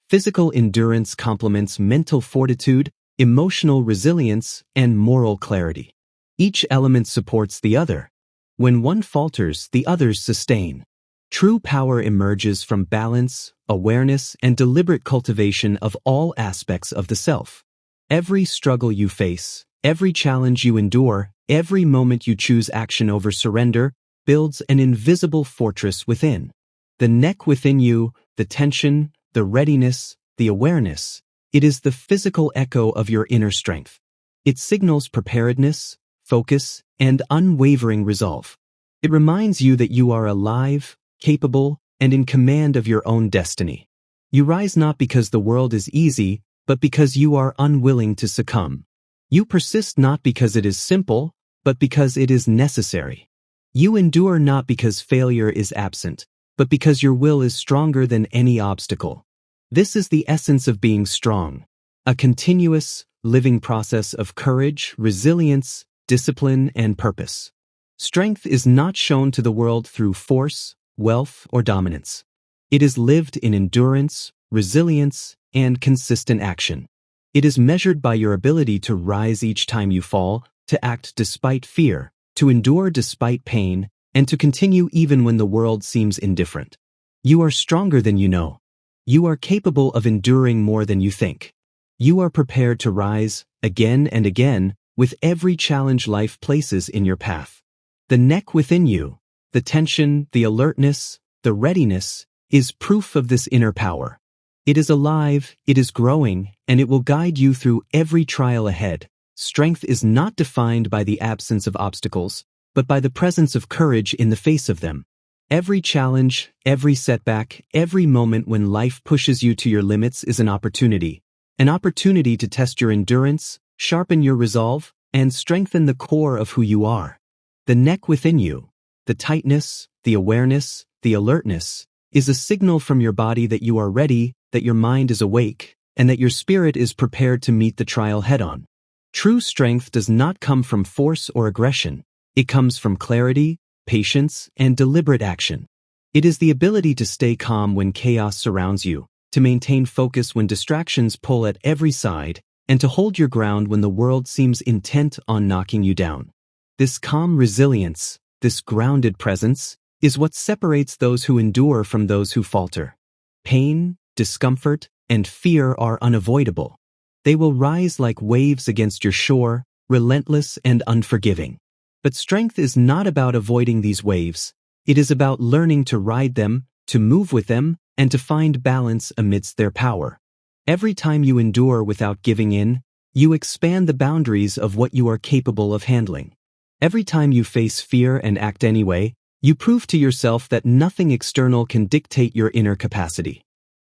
Speaker 1: Physical endurance complements mental fortitude, emotional resilience, and moral clarity. Each element supports the other. When one falters, the others sustain. True power emerges from balance, awareness, and deliberate cultivation of all aspects of the self. Every struggle you face, every challenge you endure, every moment you choose action over surrender, builds an invisible fortress within. The neck within you, the tension, the readiness, the awareness, it is the physical echo of your inner strength. It signals preparedness, focus, and unwavering resolve. It reminds you that you are alive, capable, and in command of your own destiny. You rise not because the world is easy, but because you are unwilling to succumb. You persist not because it is simple, but because it is necessary. You endure not because failure is absent, but because your will is stronger than any obstacle. This is the essence of being strong, a continuous, living process of courage, resilience, discipline, and purpose. Strength is not shown to the world through force, wealth, or dominance. It is lived in endurance, resilience, and consistent action. It is measured by your ability to rise each time you fall, to act despite fear, to endure despite pain, and to continue even when the world seems indifferent. You are stronger than you know. You are capable of enduring more than you think. You are prepared to rise, again and again, with every challenge life places in your path. The neck within you, the tension, the alertness, the readiness, is proof of this inner power. It is alive, it is growing, and it will guide you through every trial ahead. Strength is not defined by the absence of obstacles, but by the presence of courage in the face of them. Every challenge, every setback, every moment when life pushes you to your limits is an opportunity. an opportunity to test your endurance, sharpen your resolve, and strengthen the core of who you are. The neck within you, the tightness, the awareness, the alertness, is a signal from your body that you are ready, that your mind is awake, and that your spirit is prepared to meet the trial head-on. True strength does not come from force or aggression. It comes from clarity, patience, and deliberate action. It is the ability to stay calm when chaos surrounds you, to maintain focus when distractions pull at every side, and to hold your ground when the world seems intent on knocking you down. This calm resilience, this grounded presence, is what separates those who endure from those who falter. Pain, discomfort, and fear are unavoidable. They will rise like waves against your shore, relentless and unforgiving. But strength is not about avoiding these waves. It is about learning to ride them, to move with them, and to find balance amidst their power. Every time you endure without giving in, you expand the boundaries of what you are capable of handling. Every time you face fear and act anyway, you prove to yourself that nothing external can dictate your inner capacity.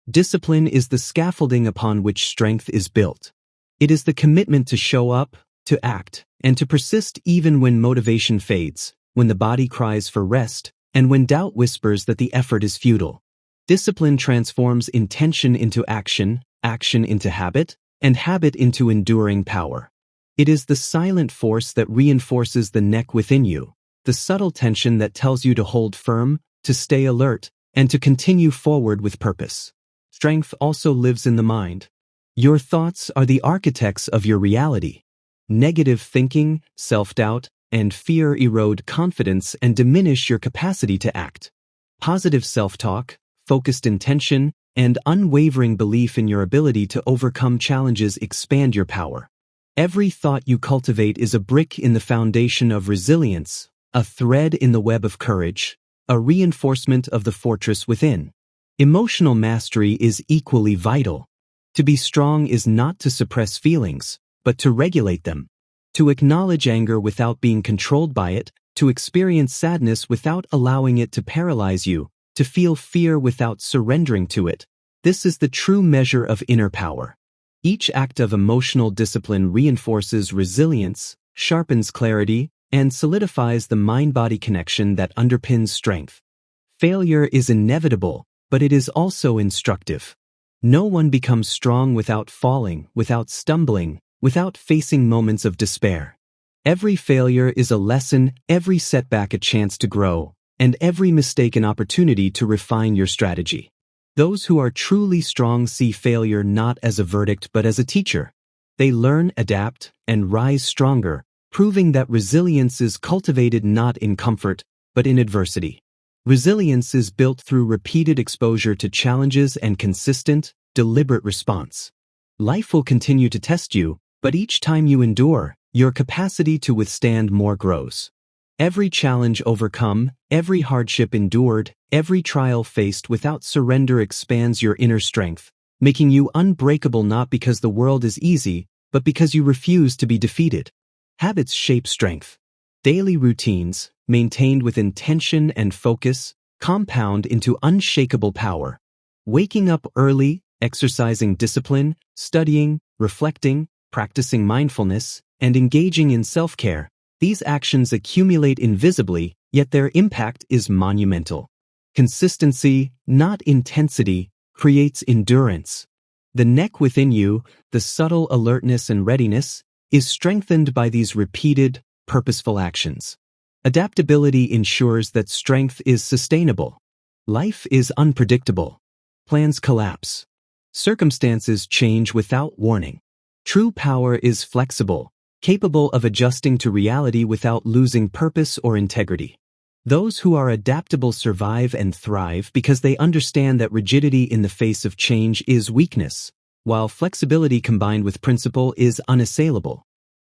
Speaker 1: Discipline is the scaffolding upon which strength is built. It is the commitment to show up, to act, and to persist even when motivation fades, when the body cries for rest, and when doubt whispers that the effort is futile. Discipline transforms intention into action, action into habit, and habit into enduring power. It is the silent force that reinforces the neck within you, the subtle tension that tells you to hold firm, to stay alert, and to continue forward with purpose. Strength also lives in the mind. Your thoughts are the architects of your reality. Negative thinking, self-doubt, and fear erode confidence and diminish your capacity to act. Positive self-talk, focused intention, and unwavering belief in your ability to overcome challenges expand your power. Every thought you cultivate is a brick in the foundation of resilience, a thread in the web of courage, a reinforcement of the fortress within. Emotional mastery is equally vital. To be strong is not to suppress feelings, but to regulate them. To acknowledge anger without being controlled by it, to experience sadness without allowing it to paralyze you, to feel fear without surrendering to it. This is the true measure of inner power. Each act of emotional discipline reinforces resilience, sharpens clarity, and solidifies the mind-body connection that underpins strength. Failure is inevitable, but it is also instructive. No one becomes strong without falling, without stumbling, without facing moments of despair. Every failure is a lesson, every setback a chance to grow, and every mistake an opportunity to refine your strategy. Those who are truly strong see failure not as a verdict but as a teacher. They learn, adapt, and rise stronger, proving that resilience is cultivated not in comfort, but in adversity. Resilience is built through repeated exposure to challenges and consistent, deliberate response. Life will continue to test you, but each time you endure, your capacity to withstand more grows. Every challenge overcome, every hardship endured, every trial faced without surrender expands your inner strength, making you unbreakable not because the world is easy, but because you refuse to be defeated. Habits shape strength. Daily routines, maintained with intention and focus, compound into unshakable power. Waking up early, exercising discipline, studying, reflecting, practicing mindfulness, and engaging in self-care, these actions accumulate invisibly, yet their impact is monumental. Consistency, not intensity, creates endurance. The neck within you, the subtle alertness and readiness, is strengthened by these repeated, purposeful actions. Adaptability ensures that strength is sustainable. Life is unpredictable. Plans collapse. Circumstances change without warning. True power is flexible, capable of adjusting to reality without losing purpose or integrity. Those who are adaptable survive and thrive because they understand that rigidity in the face of change is weakness, while flexibility combined with principle is unassailable.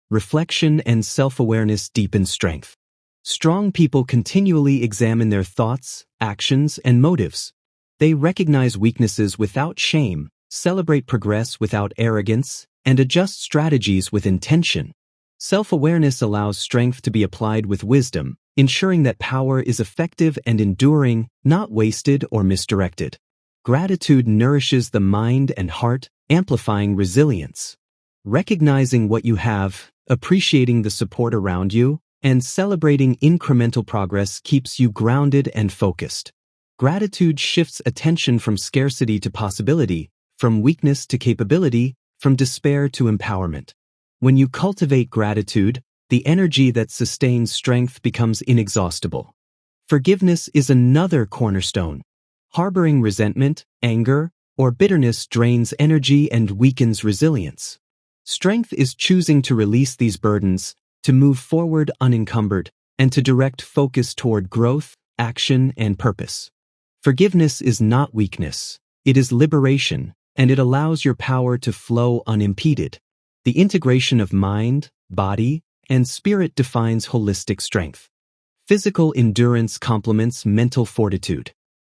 Speaker 1: Reflection and self-awareness deepen strength. Strong people continually examine their thoughts, actions, and motives. They recognize weaknesses without shame, celebrate progress without arrogance, and adjust strategies with intention. Self-awareness allows strength to be applied with wisdom, ensuring that power is effective and enduring, not wasted or misdirected. Gratitude nourishes the mind and heart, amplifying resilience. Recognizing what you have, appreciating the support around you, and celebrating incremental progress keeps you grounded and focused. Gratitude shifts attention from scarcity to possibility, from weakness to capability, from despair to empowerment. When you cultivate gratitude, the energy that sustains strength becomes inexhaustible. Forgiveness is another cornerstone. Harboring resentment, anger, or bitterness drains energy and weakens resilience. Strength is choosing to release these burdens, to move forward unencumbered, and to direct focus toward growth, action, and purpose. Forgiveness is not weakness. It is liberation, and it allows your power to flow unimpeded. The integration of mind, body, and spirit defines holistic strength. Physical endurance complements mental fortitude.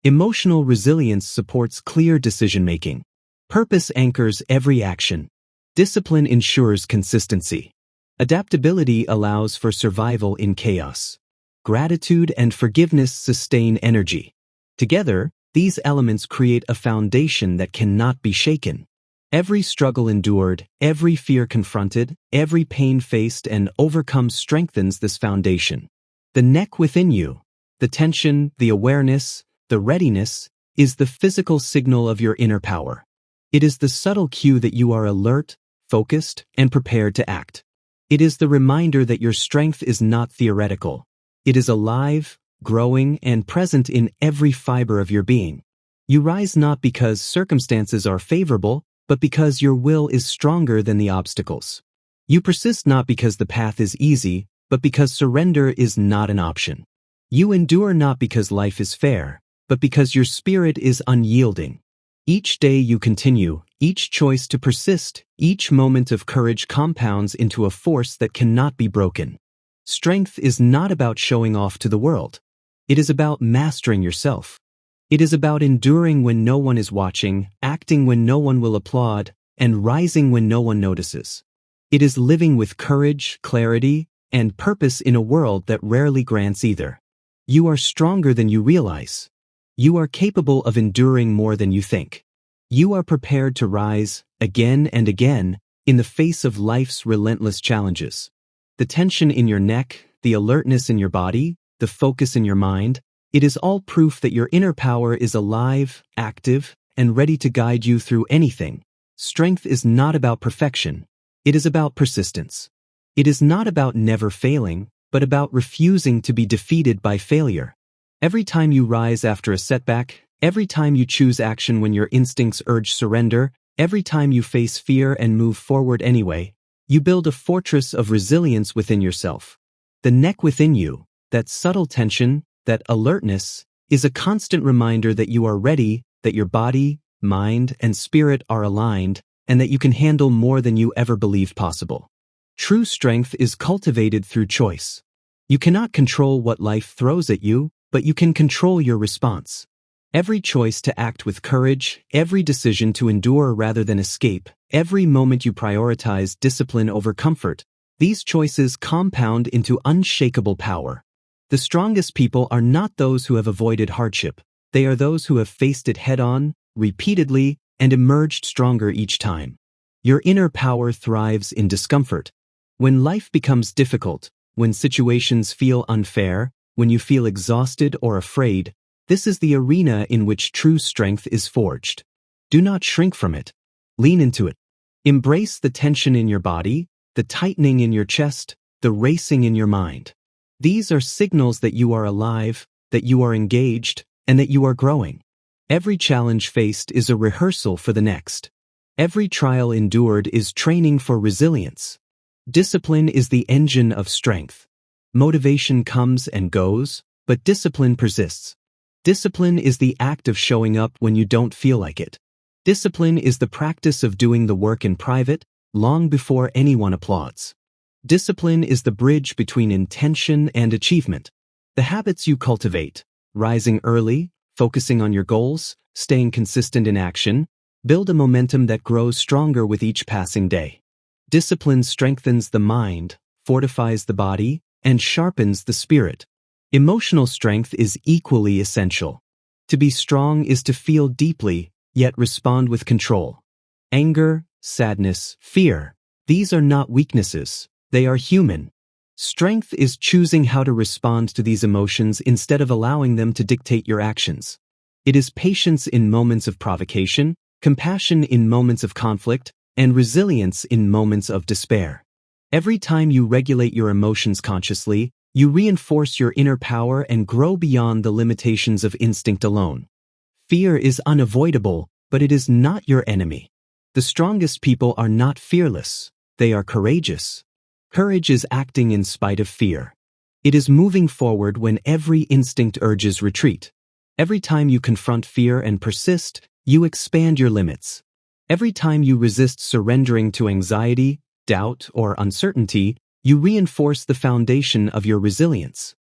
Speaker 1: Emotional resilience supports clear decision-making. Purpose anchors every action. Discipline ensures consistency. Adaptability allows for survival in chaos. Gratitude and forgiveness sustain energy. Together, these elements create a foundation that cannot be shaken. Every struggle endured, every fear confronted, every pain faced and overcome strengthens this foundation. The neck within you, the tension, the awareness, the readiness, is the physical signal of your inner power. It is the subtle cue that you are alert, focused, and prepared to act. It is the reminder that your strength is not theoretical. It is alive, growing, and present in every fiber of your being. You rise not because circumstances are favorable, but because your will is stronger than the obstacles. You persist not because the path is easy, but because surrender is not an option. You endure not because life is fair, but because your spirit is unyielding. Each day you continue, each choice to persist, each moment of courage compounds into a force that cannot be broken. Strength is not about showing off to the world. It is about mastering yourself. It is about enduring when no one is watching, acting when no one will applaud, and rising when no one notices. It is living with courage, clarity, and purpose in a world that rarely grants either. You are stronger than you realize. You are capable of enduring more than you think. You are prepared to rise, again and again, in the face of life's relentless challenges. The tension in your neck, the alertness in your body, the focus in your mind, it is all proof that your inner power is alive, active, and ready to guide you through anything. Strength is not about perfection. It is about persistence. It is not about never failing, but about refusing to be defeated by failure. Every time you rise after a setback, every time you choose action when your instincts urge surrender, every time you face fear and move forward anyway, you build a fortress of resilience within yourself. The neck within you, that subtle tension, that alertness, is a constant reminder that you are ready, that your body, mind, and spirit are aligned, and that you can handle more than you ever believed possible. True strength is cultivated through choice. You cannot control what life throws at you, but you can control your response. Every choice to act with courage, every decision to endure rather than escape, every moment you prioritize discipline over comfort, these choices compound into unshakable power. The strongest people are not those who have avoided hardship. They are those who have faced it head-on, repeatedly, and emerged stronger each time. Your inner power thrives in discomfort. When life becomes difficult, when situations feel unfair, when you feel exhausted or afraid, this is the arena in which true strength is forged. Do not shrink from it. Lean into it. Embrace the tension in your body, the tightening in your chest, the racing in your mind. These are signals that you are alive, that you are engaged, and that you are growing. Every challenge faced is a rehearsal for the next. Every trial endured is training for resilience. Discipline is the engine of strength. Motivation comes and goes, but discipline persists. Discipline is the act of showing up when you don't feel like it. Discipline is the practice of doing the work in private, long before anyone applauds. Discipline is the bridge between intention and achievement. The habits you cultivate, rising early, focusing on your goals, staying consistent in action, build a momentum that grows stronger with each passing day. Discipline strengthens the mind, fortifies the body, and sharpens the spirit. Emotional strength is equally essential. To be strong is to feel deeply, yet respond with control. Anger, sadness, fear. These are not weaknesses. They are human. Strength is choosing how to respond to these emotions instead of allowing them to dictate your actions. It is patience in moments of provocation, compassion in moments of conflict, and resilience in moments of despair. Every time you regulate your emotions consciously, you reinforce your inner power and grow beyond the limitations of instinct alone. Fear is unavoidable, but it is not your enemy. The strongest people are not fearless. They are courageous. Courage is acting in spite of fear. It is moving forward when every instinct urges retreat. Every time you confront fear and persist, you expand your limits. Every time you resist surrendering to anxiety, doubt, or uncertainty, you reinforce the foundation of your resilience.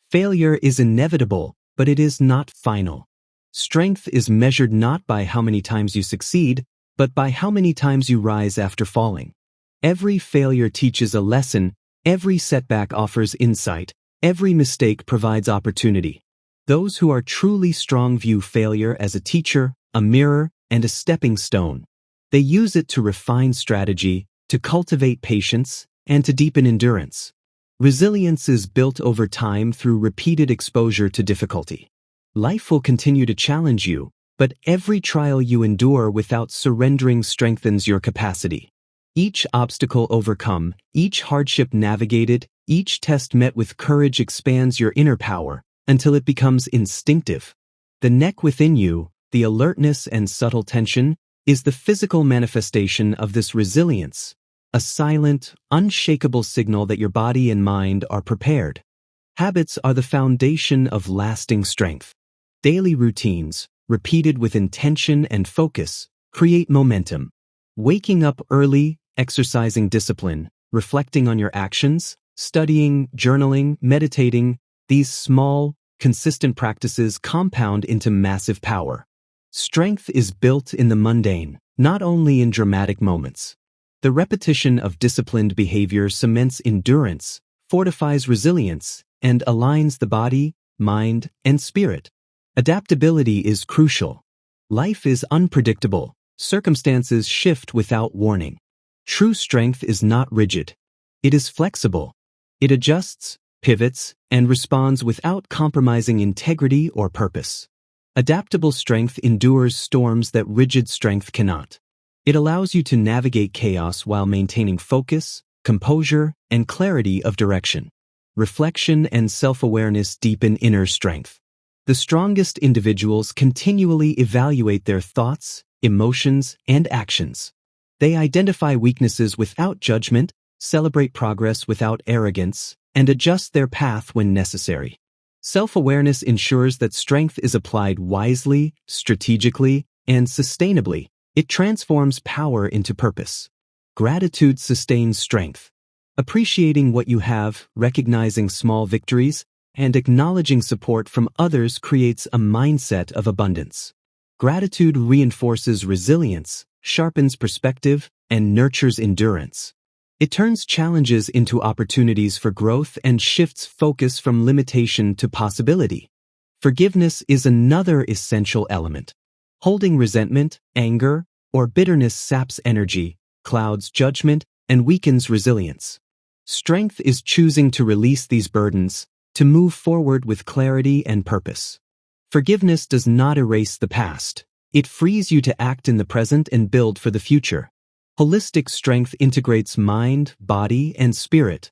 Speaker 1: Failure is inevitable, but it is not final. Strength is measured not by how many times you succeed, but by how many times you rise after falling. Every failure teaches a lesson, every setback offers insight, every mistake provides opportunity. Those who are truly strong view failure as a teacher, a mirror, and a stepping stone. They use it to refine strategy, to cultivate patience, and to deepen endurance. Resilience is built over time through repeated exposure to difficulty. Life will continue to challenge you, but every trial you endure without surrendering strengthens your capacity. Each obstacle overcome, each hardship navigated, each test met with courage expands your inner power until it becomes instinctive. The neck within you, the alertness and subtle tension, is the physical manifestation of this resilience, a silent, unshakable signal that your body and mind are prepared. Habits are the foundation of lasting strength. Daily routines, repeated with intention and focus, create momentum. Waking up early, exercising discipline, reflecting on your actions, studying, journaling, meditating, these small, consistent practices compound into massive power. Strength is built in the mundane, not only in dramatic moments. The repetition of disciplined behavior cements endurance, fortifies resilience, and aligns the body, mind, and spirit. Adaptability is crucial. Life is unpredictable. Circumstances shift without warning. True strength is not rigid. It is flexible. It adjusts, pivots, and responds without compromising integrity or purpose. Adaptable strength endures storms that rigid strength cannot. It allows you to navigate chaos while maintaining focus, composure, and clarity of direction. Reflection and self-awareness deepen inner strength. The strongest individuals continually evaluate their thoughts, emotions, and actions. They identify weaknesses without judgment, celebrate progress without arrogance, and adjust their path when necessary. Self-awareness ensures that strength is applied wisely, strategically, and sustainably. It transforms power into purpose. Gratitude sustains strength. Appreciating what you have, recognizing small victories, and acknowledging support from others creates a mindset of abundance. Gratitude reinforces resilience, sharpens perspective, and nurtures endurance. It turns challenges into opportunities for growth and shifts focus from limitation to possibility. Forgiveness is another essential element. Holding resentment, anger, or bitterness saps energy, clouds judgment, and weakens resilience. Strength is choosing to release these burdens, to move forward with clarity and purpose. Forgiveness does not erase the past. It frees you to act in the present and build for the future. Holistic strength integrates mind, body, and spirit.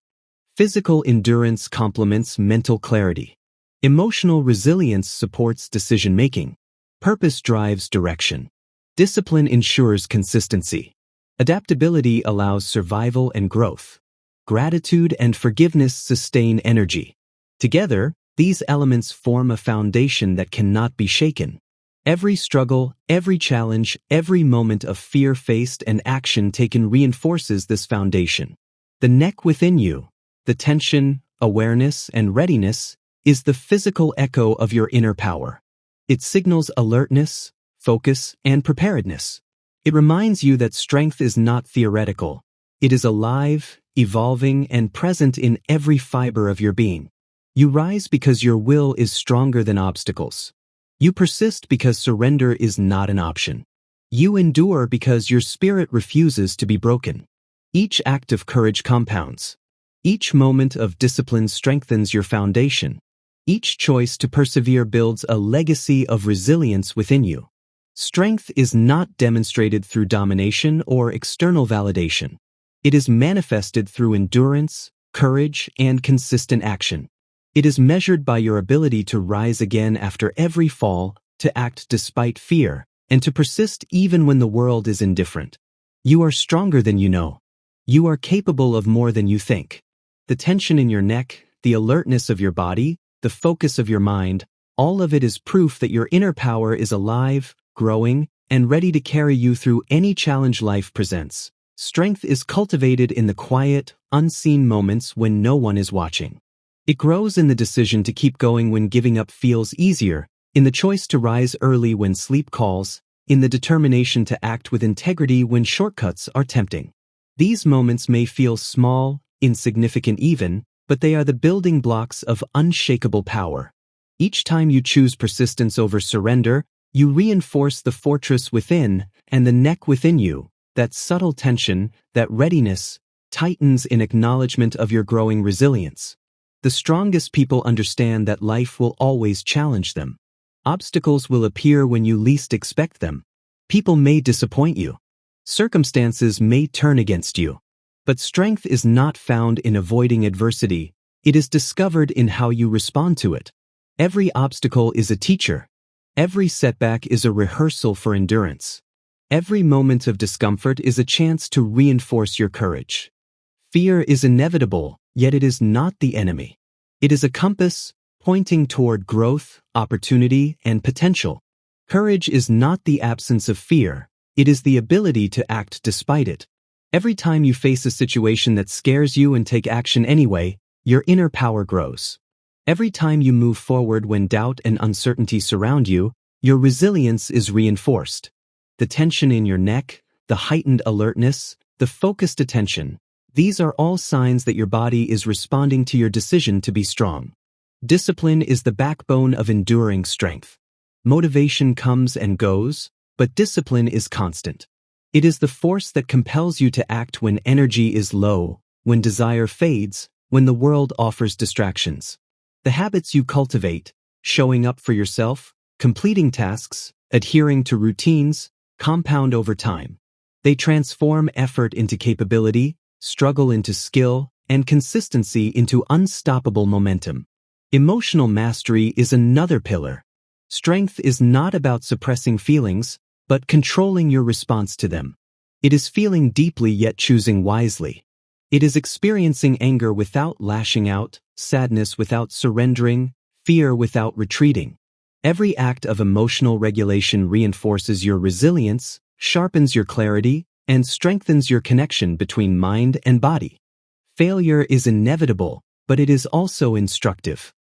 Speaker 1: Physical endurance complements mental clarity. Emotional resilience supports decision-making. Purpose drives direction. Discipline ensures consistency. Adaptability allows survival and growth. Gratitude and forgiveness sustain energy. Together, these elements form a foundation that cannot be shaken. Every struggle, every challenge, every moment of fear faced and action taken reinforces this foundation. The neck within you, the tension, awareness, and readiness, is the physical echo of your inner power. It signals alertness, focus, and preparedness. It reminds you that strength is not theoretical. It is alive, evolving, and present in every fiber of your being. You rise because your will is stronger than obstacles. You persist because surrender is not an option. You endure because your spirit refuses to be broken. Each act of courage compounds. Each moment of discipline strengthens your foundation. Each choice to persevere builds a legacy of resilience within you. Strength is not demonstrated through domination or external validation. It is manifested through endurance, courage, and consistent action. It is measured by your ability to rise again after every fall, to act despite fear, and to persist even when the world is indifferent. You are stronger than you know. You are capable of more than you think. The tension in your neck, the alertness of your body, the focus of your mind, all of it is proof that your inner power is alive, growing, and ready to carry you through any challenge life presents. Strength is cultivated in the quiet, unseen moments when no one is watching. It grows in the decision to keep going when giving up feels easier, in the choice to rise early when sleep calls, in the determination to act with integrity when shortcuts are tempting. These moments may feel small, insignificant even, but they are the building blocks of unshakable power. Each time you choose persistence over surrender, you reinforce the fortress within and the neck within you. That subtle tension, that readiness, tightens in acknowledgement of your growing resilience. The strongest people understand that life will always challenge them. Obstacles will appear when you least expect them. People may disappoint you. Circumstances may turn against you. But strength is not found in avoiding adversity. It is discovered in how you respond to it. Every obstacle is a teacher. Every setback is a rehearsal for endurance. Every moment of discomfort is a chance to reinforce your courage. Fear is inevitable, yet it is not the enemy. It is a compass pointing toward growth, opportunity, and potential. Courage is not the absence of fear. It is the ability to act despite it. Every time you face a situation that scares you and take action anyway, your inner power grows. Every time you move forward when doubt and uncertainty surround you, your resilience is reinforced. The tension in your neck, the heightened alertness, the focused attention, these are all signs that your body is responding to your decision to be strong. Discipline is the backbone of enduring strength. Motivation comes and goes, but discipline is constant. It is the force that compels you to act when energy is low, when desire fades, when the world offers distractions. The habits you cultivate, showing up for yourself, completing tasks, adhering to routines, compound over time. They transform effort into capability, struggle into skill, and consistency into unstoppable momentum. Emotional mastery is another pillar. Strength is not about suppressing feelings, but controlling your response to them. It is feeling deeply yet choosing wisely. It is experiencing anger without lashing out, sadness without surrendering, fear without retreating. Every act of emotional regulation reinforces your resilience, sharpens your clarity, and strengthens your connection between mind and body. Failure is inevitable, but it is also instructive.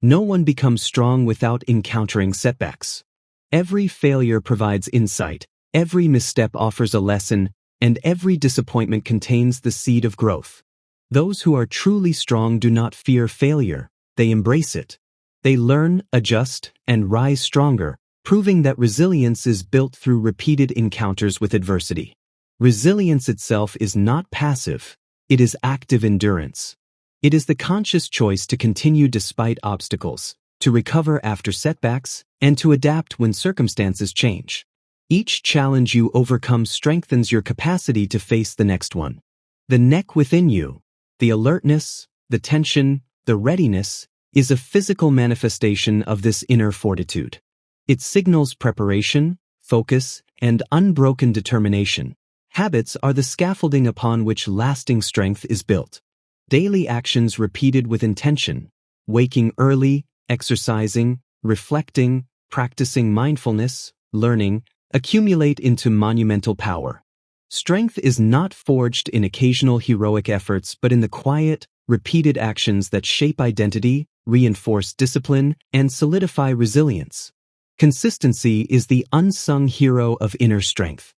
Speaker 1: No one becomes strong without encountering setbacks. Every failure provides insight, every misstep offers a lesson, and every disappointment contains the seed of growth. Those who are truly strong do not fear failure, they embrace it. They learn, adjust, and rise stronger, proving that resilience is built through repeated encounters with adversity. Resilience itself is not passive, it is active endurance. It is the conscious choice to continue despite obstacles, to recover after setbacks, and to adapt when circumstances change. Each challenge you overcome strengthens your capacity to face the next one. The neck within you, the alertness, the tension, the readiness, is a physical manifestation of this inner fortitude. It signals preparation, focus, and unbroken determination. Habits are the scaffolding upon which lasting strength is built. Daily actions repeated with intention, waking early, exercising, reflecting, practicing mindfulness, learning, accumulate into monumental power. Strength is not forged in occasional heroic efforts but in the quiet, repeated actions that shape identity, reinforce discipline, and solidify resilience. Consistency is the unsung hero of inner strength.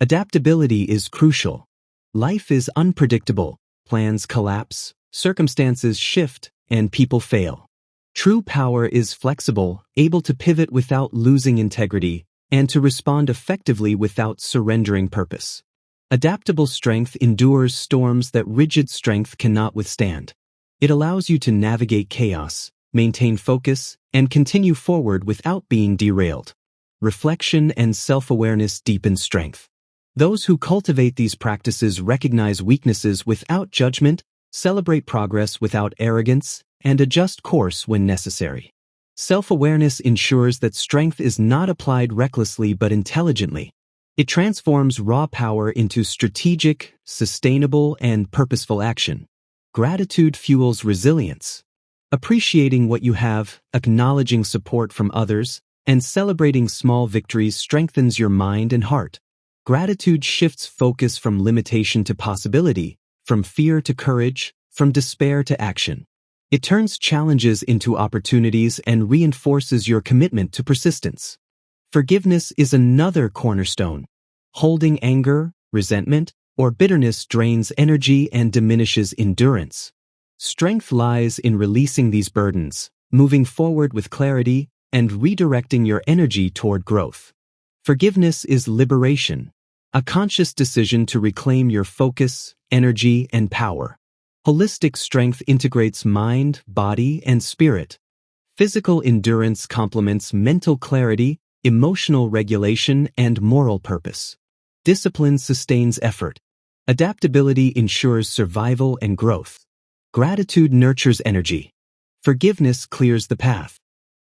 Speaker 1: Adaptability is crucial. Life is unpredictable, plans collapse, circumstances shift, and people fail. True power is flexible, able to pivot without losing integrity, and to respond effectively without surrendering purpose. Adaptable strength endures storms that rigid strength cannot withstand. It allows you to navigate chaos, maintain focus, and continue forward without being derailed. Reflection and self-awareness deepen strength. Those who cultivate these practices recognize weaknesses without judgment, celebrate progress without arrogance, and adjust course when necessary. Self-awareness ensures that strength is not applied recklessly but intelligently. It transforms raw power into strategic, sustainable, and purposeful action. Gratitude fuels resilience. Appreciating what you have, acknowledging support from others, and celebrating small victories strengthens your mind and heart. Gratitude shifts focus from limitation to possibility, from fear to courage, from despair to action. It turns challenges into opportunities and reinforces your commitment to persistence. Forgiveness is another cornerstone. Holding anger, resentment, or bitterness drains energy and diminishes endurance. Strength lies in releasing these burdens, moving forward with clarity, and redirecting your energy toward growth. Forgiveness is liberation, a conscious decision to reclaim your focus, energy, and power. Holistic strength integrates mind, body, and spirit. Physical endurance complements mental clarity, emotional regulation, and moral purpose. Discipline sustains effort. Adaptability ensures survival and growth. Gratitude nurtures energy. Forgiveness clears the path.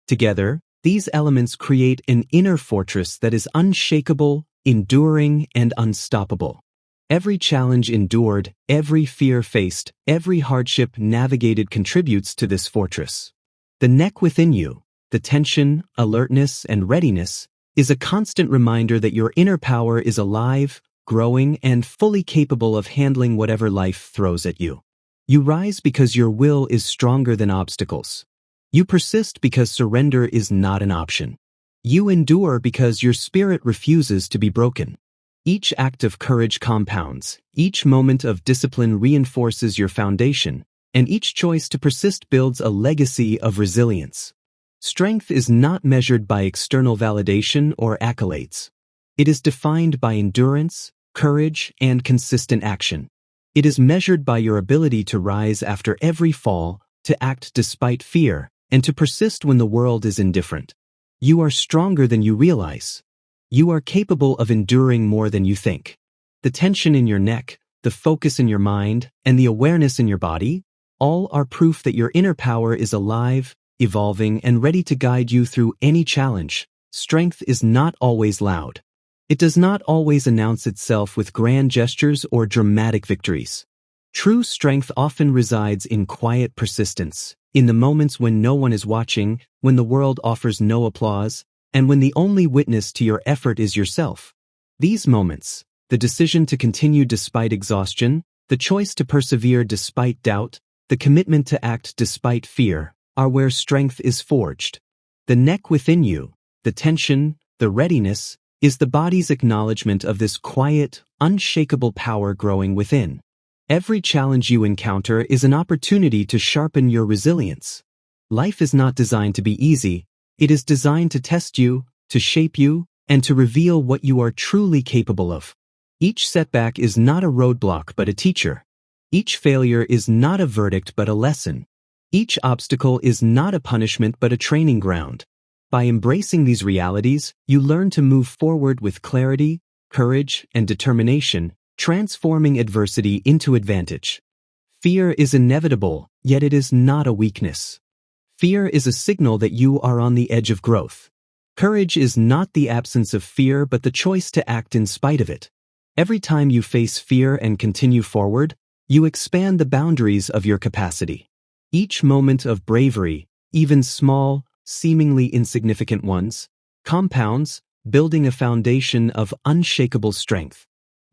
Speaker 1: Together, these elements create an inner fortress that is unshakable, enduring, and unstoppable. Every challenge endured, every fear faced, every hardship navigated contributes to this fortress. The neck within you, the tension, alertness, and readiness, is a constant reminder that your inner power is alive, growing, and fully capable of handling whatever life throws at you. You rise because your will is stronger than obstacles. You persist because surrender is not an option. You endure because your spirit refuses to be broken. Each act of courage compounds, each moment of discipline reinforces your foundation, and each choice to persist builds a legacy of resilience. Strength is not measured by external validation or accolades. It is defined by endurance, courage, and consistent action. It is measured by your ability to rise after every fall, to act despite fear, and to persist when the world is indifferent. You are stronger than you realize. You are capable of enduring more than you think. The tension in your neck, the focus in your mind, and the awareness in your body, all are proof that your inner power is alive, evolving, and ready to guide you through any challenge. Strength is not always loud. It does not always announce itself with grand gestures or dramatic victories. True strength often resides in quiet persistence, in the moments when no one is watching, when the world offers no applause, and when the only witness to your effort is yourself. These moments, the decision to continue despite exhaustion, the choice to persevere despite doubt, the commitment to act despite fear, are where strength is forged. The neck within you, the tension, the readiness, is the body's acknowledgement of this quiet, unshakable power growing within. Every challenge you encounter is an opportunity to sharpen your resilience. Life is not designed to be easy. It is designed to test you, to shape you, and to reveal what you are truly capable of. Each setback is not a roadblock but a teacher. Each failure is not a verdict but a lesson. Each obstacle is not a punishment but a training ground. By embracing these realities, you learn to move forward with clarity, courage, and determination, transforming adversity into advantage. Fear is inevitable, yet it is not a weakness. Fear is a signal that you are on the edge of growth. Courage is not the absence of fear but the choice to act in spite of it. Every time you face fear and continue forward, you expand the boundaries of your capacity. Each moment of bravery, even small, seemingly insignificant ones, compounds, building a foundation of unshakable strength.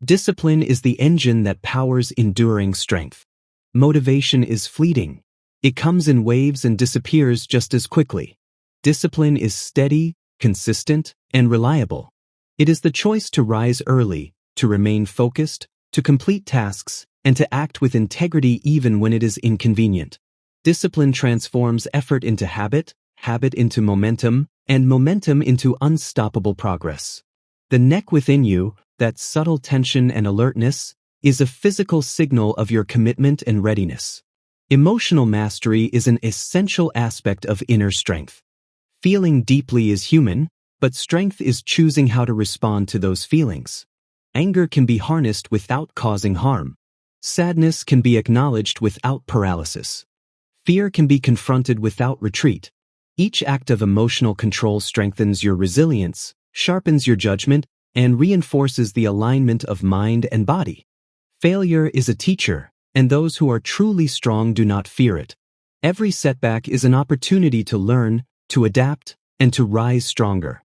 Speaker 1: Discipline is the engine that powers enduring strength. Motivation is fleeting. It comes in waves and disappears just as quickly. Discipline is steady, consistent, and reliable. It is the choice to rise early, to remain focused, to complete tasks, and to act with integrity even when it is inconvenient. Discipline transforms effort into habit, habit into momentum, and momentum into unstoppable progress. The neck within you, that subtle tension and alertness, is a physical signal of your commitment and readiness. Emotional mastery is an essential aspect of inner strength. Feeling deeply is human, but strength is choosing how to respond to those feelings. Anger can be harnessed without causing harm. Sadness can be acknowledged without paralysis. Fear can be confronted without retreat. Each act of emotional control strengthens your resilience, sharpens your judgment, and reinforces the alignment of mind and body. Failure is a teacher, and those who are truly strong do not fear it. Every setback is an opportunity to learn, to adapt, and to rise stronger.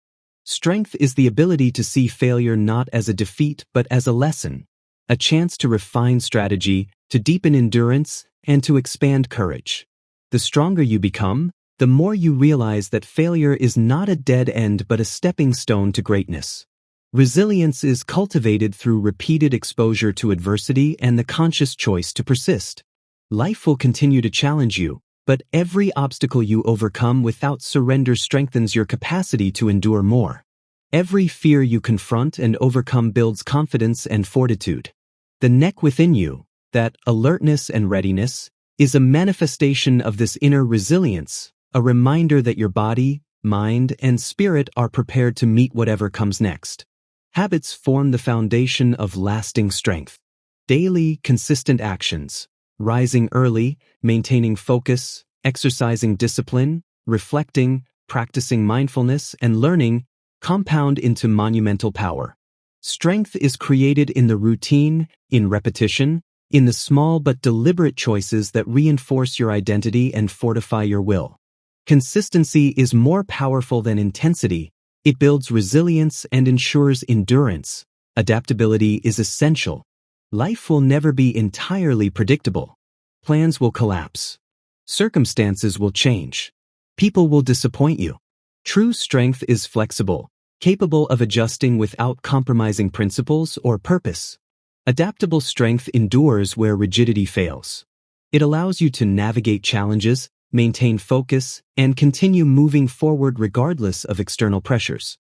Speaker 1: Strength is the ability to see failure not as a defeat but as a lesson, a chance to refine strategy, to deepen endurance, and to expand courage. The stronger you become, the more you realize that failure is not a dead end but a stepping stone to greatness. Resilience is cultivated through repeated exposure to adversity and the conscious choice to persist. Life will continue to challenge you, but every obstacle you overcome without surrender strengthens your capacity to endure more. Every fear you confront and overcome builds confidence and fortitude. The neck within you, that alertness and readiness, is a manifestation of this inner resilience, a reminder that your body, mind, and spirit are prepared to meet whatever comes next. Habits form the foundation of lasting strength. Daily, consistent actions, rising early, maintaining focus, exercising discipline, reflecting, practicing mindfulness, and learning, compound into monumental power. Strength is created in the routine, in repetition, in the small but deliberate choices that reinforce your identity and fortify your will. Consistency is more powerful than intensity. It builds resilience and ensures endurance. Adaptability is essential. Life will never be entirely predictable. Plans will collapse. Circumstances will change. People will disappoint you. True strength is flexible, capable of adjusting without compromising principles or purpose. Adaptable strength endures where rigidity fails. It allows you to navigate challenges, maintain focus, and continue moving forward regardless of external pressures.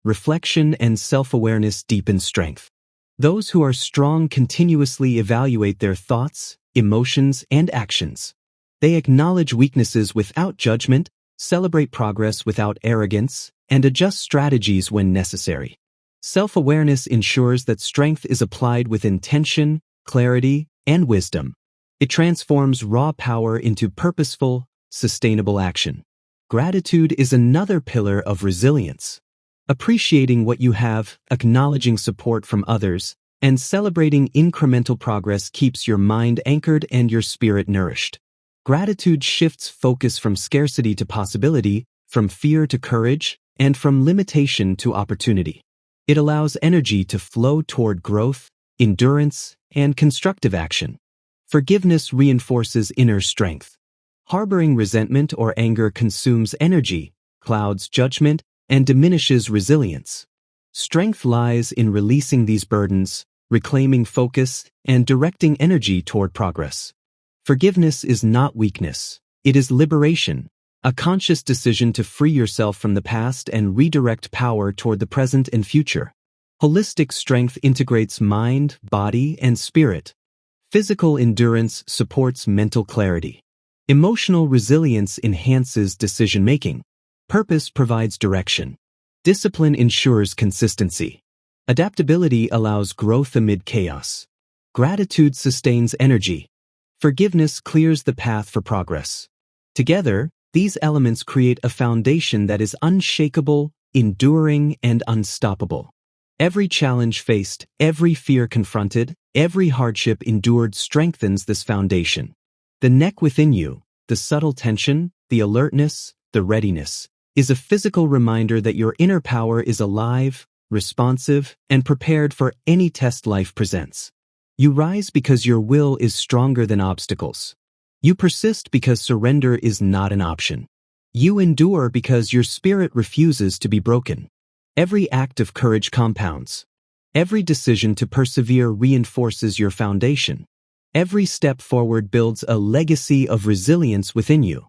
Speaker 1: Reflection and self-awareness deepen strength. Those who are strong continuously evaluate their thoughts, emotions, and actions. They acknowledge weaknesses without judgment, celebrate progress without arrogance, and adjust strategies when necessary. Self-awareness ensures that strength is applied with intention, clarity, and wisdom. It transforms raw power into purposeful, sustainable action. Gratitude is another pillar of resilience. Appreciating what you have, acknowledging support from others, and celebrating incremental progress keeps your mind anchored and your spirit nourished. Gratitude shifts focus from scarcity to possibility, from fear to courage, and from limitation to opportunity. It allows energy to flow toward growth, endurance, and constructive action. Forgiveness reinforces inner strength. Harboring resentment or anger consumes energy, clouds judgment, and diminishes resilience. Strength lies in releasing these burdens, reclaiming focus, and directing energy toward progress. Forgiveness is not weakness. It is liberation, a conscious decision to free yourself from the past and redirect power toward the present and future. Holistic strength integrates mind, body, and spirit. Physical endurance supports mental clarity. Emotional resilience enhances decision-making. Purpose provides direction. Discipline ensures consistency. Adaptability allows growth amid chaos. Gratitude sustains energy. Forgiveness clears the path for progress. Together, these elements create a foundation that is unshakable, enduring, and unstoppable. Every challenge faced, every fear confronted, every hardship endured strengthens this foundation. The neck within you, the subtle tension, the alertness, the readiness, is a physical reminder that your inner power is alive, responsive, and prepared for any test life presents. You rise because your will is stronger than obstacles. You persist because surrender is not an option. You endure because your spirit refuses to be broken. Every act of courage compounds. Every decision to persevere reinforces your foundation. Every step forward builds a legacy of resilience within you.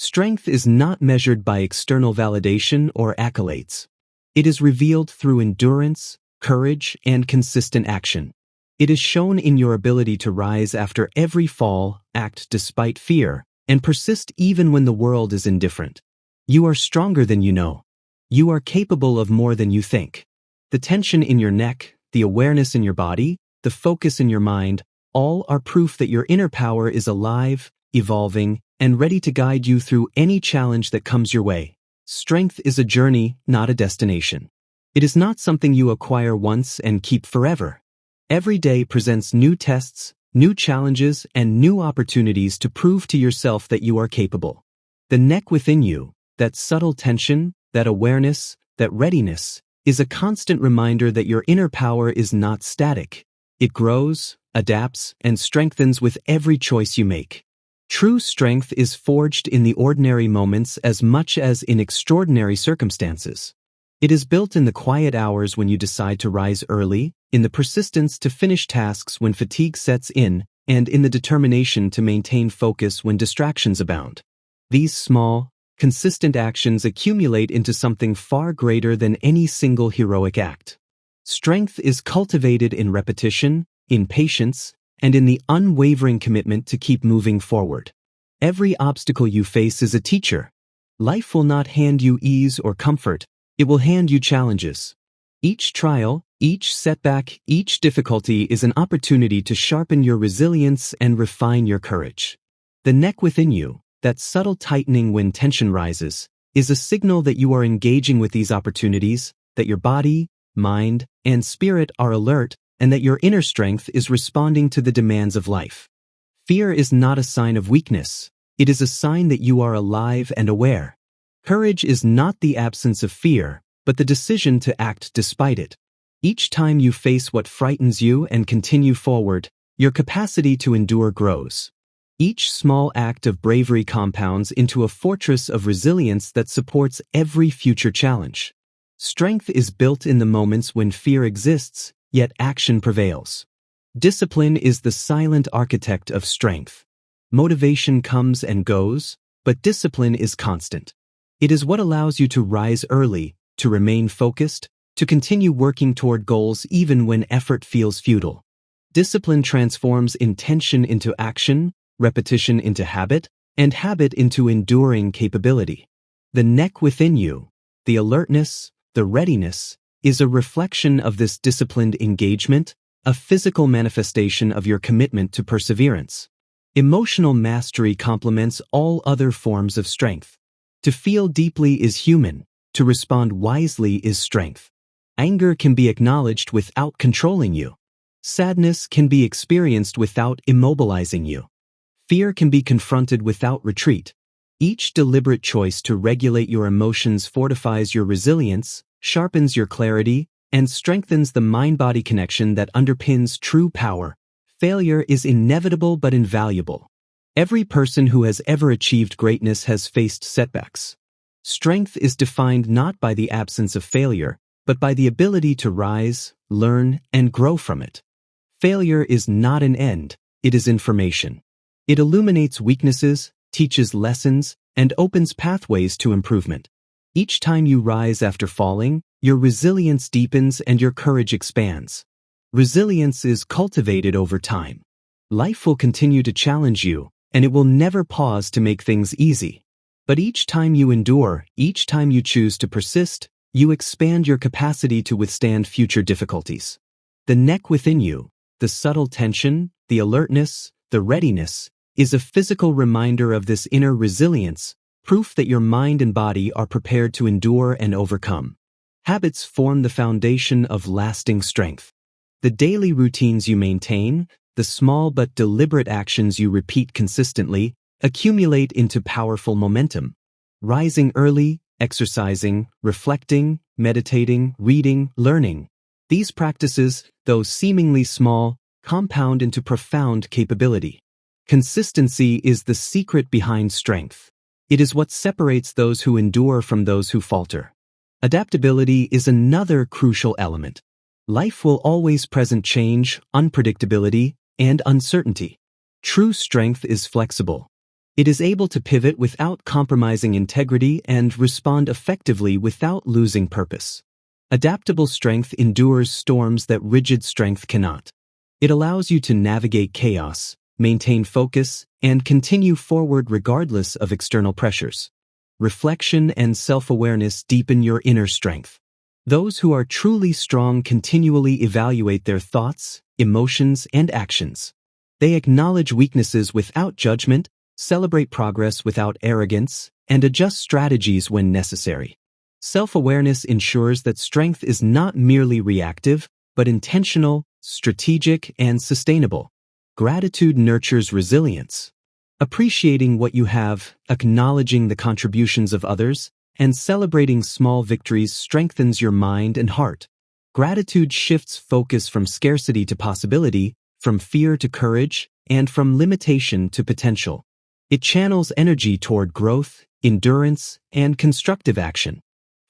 Speaker 1: Strength is not measured by external validation or accolades. It is revealed through endurance, courage, and consistent action. It is shown in your ability to rise after every fall, act despite fear, and persist even when the world is indifferent. You are stronger than you know. You are capable of more than you think. The tension in your neck, the awareness in your body, the focus in your mind, all are proof that your inner power is alive, evolving, and ready to guide you through any challenge that comes your way. Strength is a journey, not a destination. It is not something you acquire once and keep forever. Every day presents new tests, new challenges, and new opportunities to prove to yourself that you are capable. The neck within you, that subtle tension, that awareness, that readiness, is a constant reminder that your inner power is not static. It grows, adapts, and strengthens with every choice you make. True strength is forged in the ordinary moments as much as in extraordinary circumstances. It is built in the quiet hours when you decide to rise early, in the persistence to finish tasks when fatigue sets in, and in the determination to maintain focus when distractions abound. These small, consistent actions accumulate into something far greater than any single heroic act. Strength is cultivated in repetition, in patience, and in the unwavering commitment to keep moving forward. Every obstacle you face is a teacher. Life will not hand you ease or comfort. It will hand you challenges. Each trial, each setback, each difficulty is an opportunity to sharpen your resilience and refine your courage. The neck within you, that subtle tightening when tension rises, is a signal that you are engaging with these opportunities, that your body, mind, and spirit are alert, and that your inner strength is responding to the demands of life. Fear is not a sign of weakness. It is a sign that you are alive and aware. Courage is not the absence of fear, but the decision to act despite it. Each time you face what frightens you and continue forward, your capacity to endure grows. Each small act of bravery compounds into a fortress of resilience that supports every future challenge. Strength is built in the moments when fear exists, yet action prevails. Discipline is the silent architect of strength. Motivation comes and goes, but discipline is constant. It is what allows you to rise early, to remain focused, to continue working toward goals even when effort feels futile. Discipline transforms intention into action, repetition into habit, and habit into enduring capability. The neck within you, the alertness, the readiness, is a reflection of this disciplined engagement, a physical manifestation of your commitment to perseverance. Emotional mastery complements all other forms of strength. To feel deeply is human. To respond wisely is strength. Anger can be acknowledged without controlling you. Sadness can be experienced without immobilizing you. Fear can be confronted without retreat. Each deliberate choice to regulate your emotions fortifies your resilience, sharpens your clarity, and strengthens the mind-body connection that underpins true power. Failure is inevitable but invaluable. Every person who has ever achieved greatness has faced setbacks. Strength is defined not by the absence of failure, but by the ability to rise, learn, and grow from it. Failure is not an end, it is information. It illuminates weaknesses, teaches lessons, and opens pathways to improvement. Each time you rise after falling, your resilience deepens and your courage expands. Resilience is cultivated over time. Life will continue to challenge you, and it will never pause to make things easy. But each time you endure, each time you choose to persist, you expand your capacity to withstand future difficulties. The neck within you, the subtle tension, the alertness, the readiness, is a physical reminder of this inner resilience, proof that your mind and body are prepared to endure and overcome. Habits form the foundation of lasting strength. The daily routines you maintain, the small but deliberate actions you repeat consistently, accumulate into powerful momentum. Rising early, exercising, reflecting, meditating, reading, learning. These practices, though seemingly small, compound into profound capability. Consistency is the secret behind strength. It is what separates those who endure from those who falter. Adaptability is another crucial element. Life will always present change, unpredictability, and uncertainty. True strength is flexible. It is able to pivot without compromising integrity and respond effectively without losing purpose. Adaptable strength endures storms that rigid strength cannot. It allows you to navigate chaos, maintain focus, and continue forward regardless of external pressures. Reflection and self-awareness deepen your inner strength. Those who are truly strong continually evaluate their thoughts, emotions, and actions. They acknowledge weaknesses without judgment, celebrate progress without arrogance, and adjust strategies when necessary. Self-awareness ensures that strength is not merely reactive, but intentional, strategic, and sustainable. Gratitude nurtures resilience. Appreciating what you have, acknowledging the contributions of others, and celebrating small victories strengthens your mind and heart. Gratitude shifts focus from scarcity to possibility, from fear to courage, and from limitation to potential. It channels energy toward growth, endurance, and constructive action.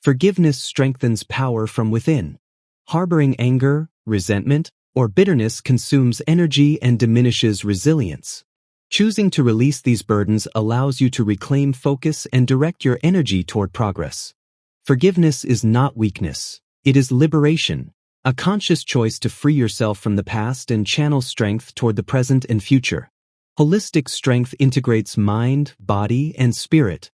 Speaker 1: Forgiveness strengthens power from within. Harboring anger, resentment, or bitterness consumes energy and diminishes resilience. Choosing to release these burdens allows you to reclaim focus and direct your energy toward progress. Forgiveness is not weakness. It is liberation, a conscious choice to free yourself from the past and channel strength toward the present and future. Holistic strength integrates mind, body, and spirit.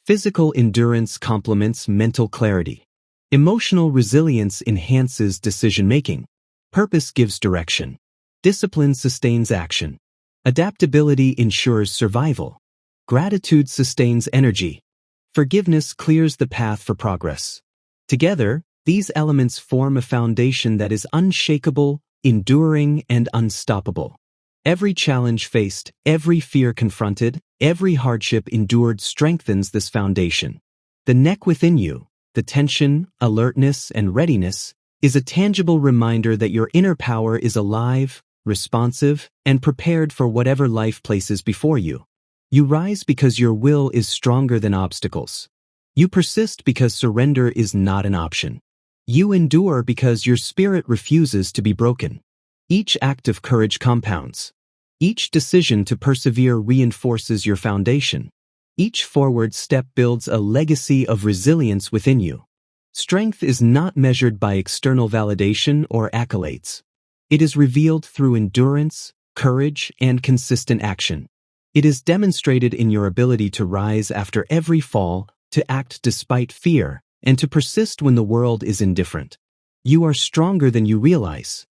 Speaker 1: Physical endurance complements mental clarity. Emotional resilience enhances decision-making. Purpose gives direction. Discipline sustains action. Adaptability ensures survival. Gratitude sustains energy. Forgiveness clears the path for progress. Together, these elements form a foundation that is unshakable, enduring, and unstoppable. Every challenge faced, every fear confronted, every hardship endured strengthens this foundation. The neck within you, the tension, alertness, and readiness, is a tangible reminder that your inner power is alive, responsive, and prepared for whatever life places before you. You rise because your will is stronger than obstacles. You persist because surrender is not an option. You endure because your spirit refuses to be broken. Each act of courage compounds. Each decision to persevere reinforces your foundation. Each forward step builds a legacy of resilience within you. Strength is not measured by external validation or accolades. It is revealed through endurance, courage, and consistent action. It is demonstrated in your ability to rise after every fall, to act despite fear, and to persist when the world is indifferent. You are stronger than you realize.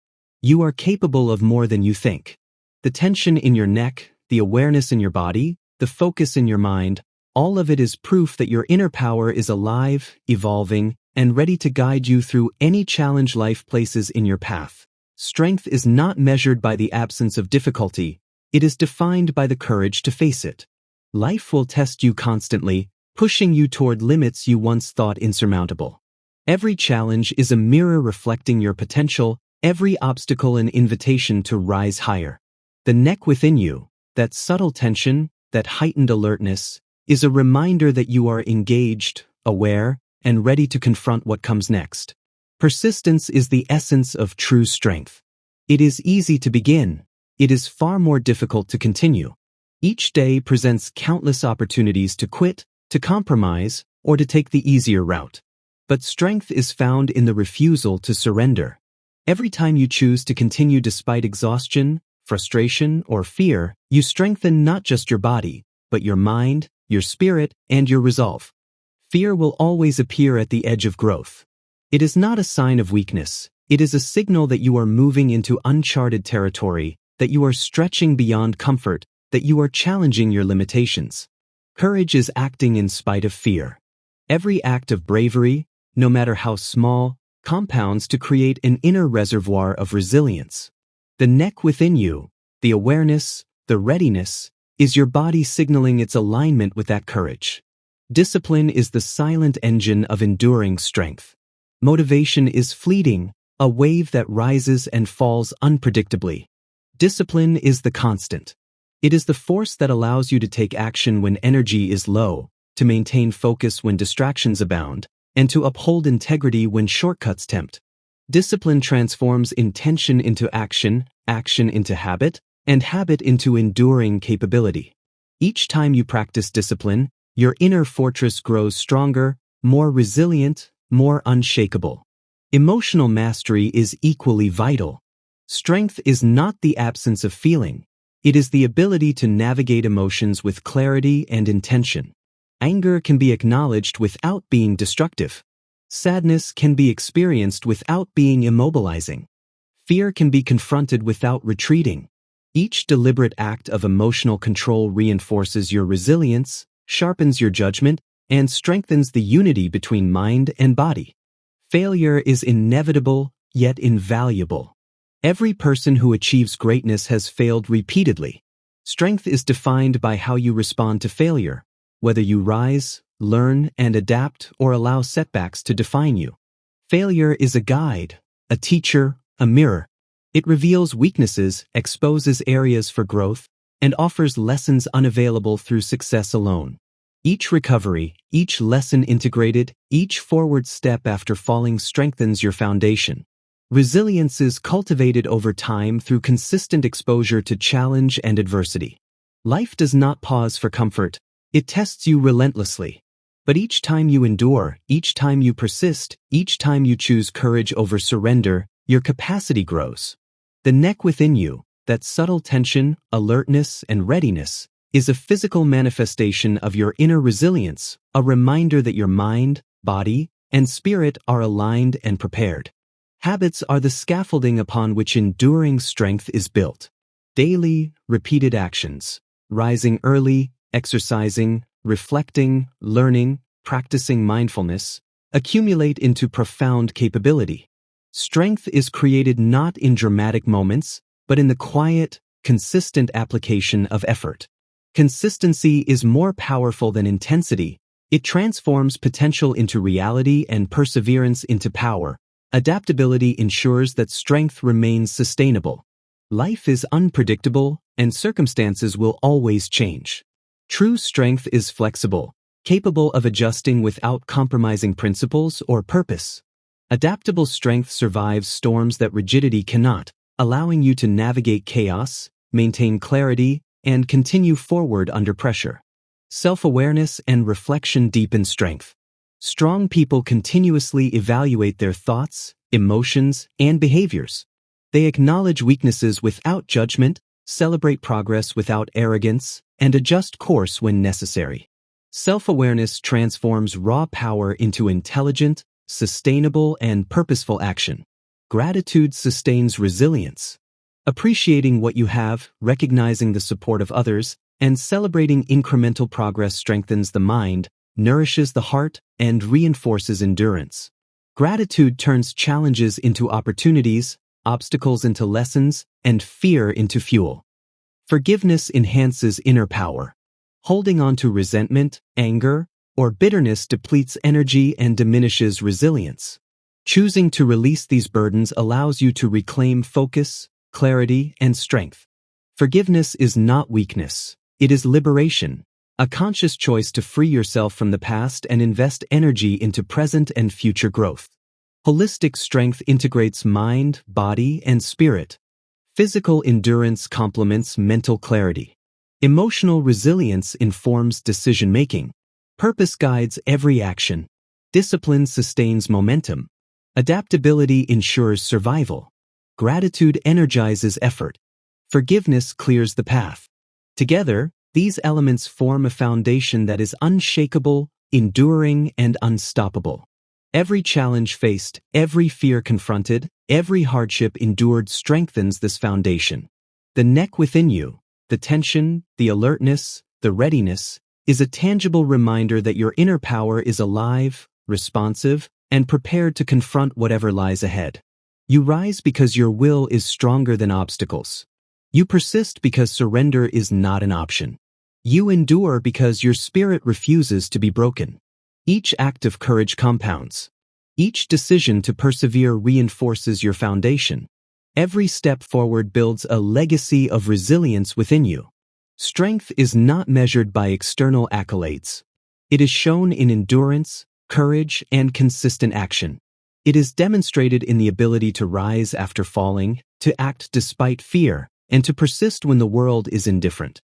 Speaker 1: You are capable of more than you think. The tension in your neck, the awareness in your body, the focus in your mind, all of it is proof that your inner power is alive, evolving, and ready to guide you through any challenge life places in your path. Strength is not measured by the absence of difficulty. It is defined by the courage to face it. Life will test you constantly, pushing you toward limits you once thought insurmountable. Every challenge is a mirror reflecting your potential, every obstacle an invitation to rise higher. The neck within you, that subtle tension, that heightened alertness, is a reminder that you are engaged, aware, and ready to confront what comes next. Persistence is the essence of true strength. It is easy to begin. It is far more difficult to continue. Each day presents countless opportunities to quit, to compromise, or to take the easier route. But strength is found in the refusal to surrender. Every time you choose to continue despite exhaustion, frustration, or fear, you strengthen not just your body, but your mind, your spirit, and your resolve. Fear will always appear at the edge of growth. It is not a sign of weakness. It is a signal that you are moving into uncharted territory, that you are stretching beyond comfort, that you are challenging your limitations. Courage is acting in spite of fear. Every act of bravery, no matter how small, compounds to create an inner reservoir of resilience. The neck within you, the awareness, the readiness, is your body signaling its alignment with that courage. Discipline is the silent engine of enduring strength. Motivation is fleeting, a wave that rises and falls unpredictably. Discipline is the constant. It is the force that allows you to take action when energy is low, to maintain focus when distractions abound, and to uphold integrity when shortcuts tempt. Discipline transforms intention into action, action into habit, and habit into enduring capability. Each time you practice discipline, your inner fortress grows stronger, more resilient, more unshakable. Emotional mastery is equally vital. Strength is not the absence of feeling. It is the ability to navigate emotions with clarity and intention. Anger can be acknowledged without being destructive. Sadness can be experienced without being immobilizing. Fear can be confronted without retreating. Each deliberate act of emotional control reinforces your resilience, sharpens your judgment, and strengthens the unity between mind and body. Failure is inevitable, yet invaluable. Every person who achieves greatness has failed repeatedly. Strength is defined by how you respond to failure, whether you rise, learn, and adapt, or allow setbacks to define you. Failure is a guide, a teacher, a mirror. It reveals weaknesses, exposes areas for growth, and offers lessons unavailable through success alone. Each recovery, each lesson integrated, each forward step after falling strengthens your foundation. Resilience is cultivated over time through consistent exposure to challenge and adversity. Life does not pause for comfort. It tests you relentlessly. But each time you endure, each time you persist, each time you choose courage over surrender, your capacity grows. The neck within you, that subtle tension, alertness, and readiness, is a physical manifestation of your inner resilience, a reminder that your mind, body, and spirit are aligned and prepared. Habits are the scaffolding upon which enduring strength is built. Daily, repeated actions, rising early, exercising, reflecting, learning, practicing mindfulness, accumulate into profound capability. Strength is created not in dramatic moments, but in the quiet, consistent application of effort. Consistency is more powerful than intensity. It transforms potential into reality and perseverance into power. Adaptability ensures that strength remains sustainable. Life is unpredictable, and circumstances will always change. True strength is flexible, capable of adjusting without compromising principles or purpose. Adaptable strength survives storms that rigidity cannot, allowing you to navigate chaos, maintain clarity, and continue forward under pressure. Self-awareness and reflection deepen strength. Strong people continuously evaluate their thoughts, emotions, and behaviors. They acknowledge weaknesses without judgment, celebrate progress without arrogance, and adjust course when necessary. Self-awareness transforms raw power into intelligent, sustainable, and purposeful action. Gratitude sustains resilience. Appreciating what you have, recognizing the support of others, and celebrating incremental progress strengthens the mind, nourishes the heart, and reinforces endurance. Gratitude turns challenges into opportunities, obstacles into lessons, and fear into fuel. Forgiveness enhances inner power. Holding on to resentment, anger, or bitterness depletes energy and diminishes resilience. Choosing to release these burdens allows you to reclaim focus, clarity, and strength. Forgiveness is not weakness. It is liberation, a conscious choice to free yourself from the past and invest energy into present and future growth. Holistic strength integrates mind, body, and spirit. Physical endurance complements mental clarity. Emotional resilience informs decision-making. Purpose guides every action. Discipline sustains momentum. Adaptability ensures survival. Gratitude energizes effort. Forgiveness clears the path. Together, these elements form a foundation that is unshakable, enduring, and unstoppable. Every challenge faced, every fear confronted, every hardship endured strengthens this foundation. The neck within you, the tension, the alertness, the readiness, is a tangible reminder that your inner power is alive, responsive, and prepared to confront whatever lies ahead. You rise because your will is stronger than obstacles. You persist because surrender is not an option. You endure because your spirit refuses to be broken. Each act of courage compounds. Each decision to persevere reinforces your foundation. Every step forward builds a legacy of resilience within you. Strength is not measured by external accolades. It is shown in endurance, courage, and consistent action. It is demonstrated in the ability to rise after falling, to act despite fear, and to persist when the world is indifferent.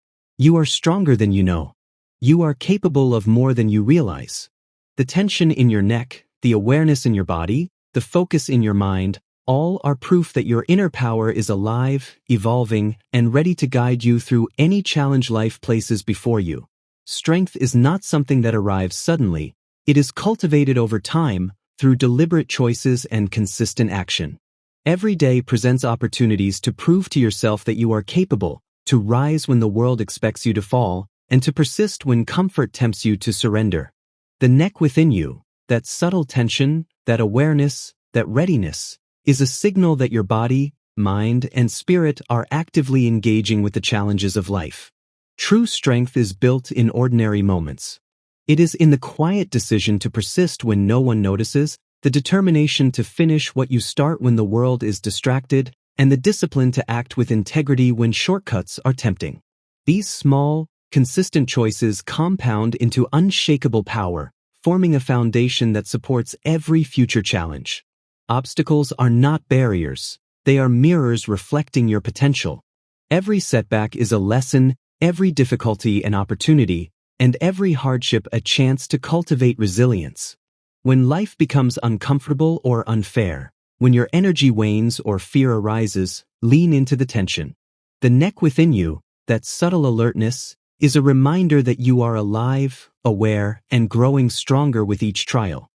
Speaker 1: You are stronger than you know. You are capable of more than you realize. The tension in your neck, the awareness in your body, the focus in your mind, all are proof that your inner power is alive, evolving, and ready to guide you through any challenge life places before you. Strength is not something that arrives suddenly. It is cultivated over time through deliberate choices and consistent action. Every day presents opportunities to prove to yourself that you are capable, to rise when the world expects you to fall, and to persist when comfort tempts you to surrender. The neck within you, that subtle tension, that awareness, that readiness, is a signal that your body, mind, and spirit are actively engaging with the challenges of life. True strength is built in ordinary moments. It is in the quiet decision to persist when no one notices, the determination to finish what you start when the world is distracted, and the discipline to act with integrity when shortcuts are tempting. These small, consistent choices compound into unshakable power, forming a foundation that supports every future challenge. Obstacles are not barriers. They are mirrors reflecting your potential. Every setback is a lesson, every difficulty an opportunity, and every hardship a chance to cultivate resilience. When life becomes uncomfortable or unfair, when your energy wanes or fear arises, lean into the tension. The neck within you, that subtle alertness, is a reminder that you are alive, aware, and growing stronger with each trial.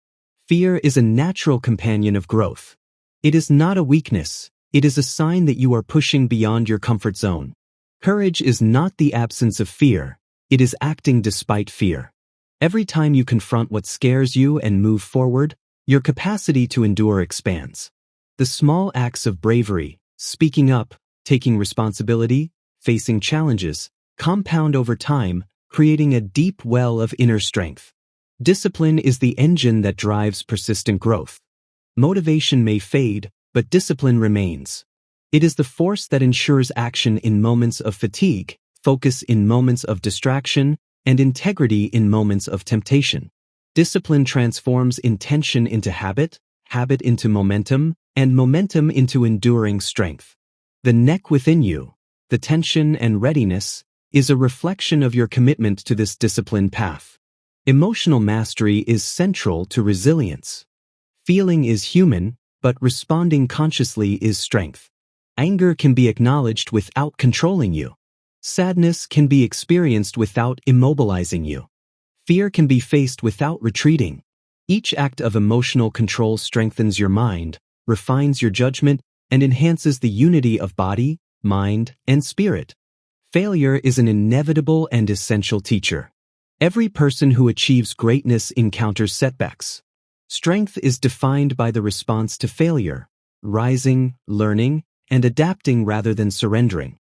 Speaker 1: Fear is a natural companion of growth. It is not a weakness. It is a sign that you are pushing beyond your comfort zone. Courage is not the absence of fear. It is acting despite fear. Every time you confront what scares you and move forward, your capacity to endure expands. The small acts of bravery, speaking up, taking responsibility, facing challenges, compound over time, creating a deep well of inner strength. Discipline is the engine that drives persistent growth. Motivation may fade, but discipline remains. It is the force that ensures action in moments of fatigue, focus in moments of distraction, and integrity in moments of temptation. Discipline transforms intention into habit, habit into momentum, and momentum into enduring strength. The neck within you, the tension and readiness, is a reflection of your commitment to this disciplined path. Emotional mastery is central to resilience. Feeling is human, but responding consciously is strength. Anger can be acknowledged without controlling you. Sadness can be experienced without immobilizing you. Fear can be faced without retreating. Each act of emotional control strengthens your mind, refines your judgment, and enhances the unity of body, mind, and spirit. Failure is an inevitable and essential teacher. Every person who achieves greatness encounters setbacks. Strength is defined by the response to failure, rising, learning, and adapting rather than surrendering.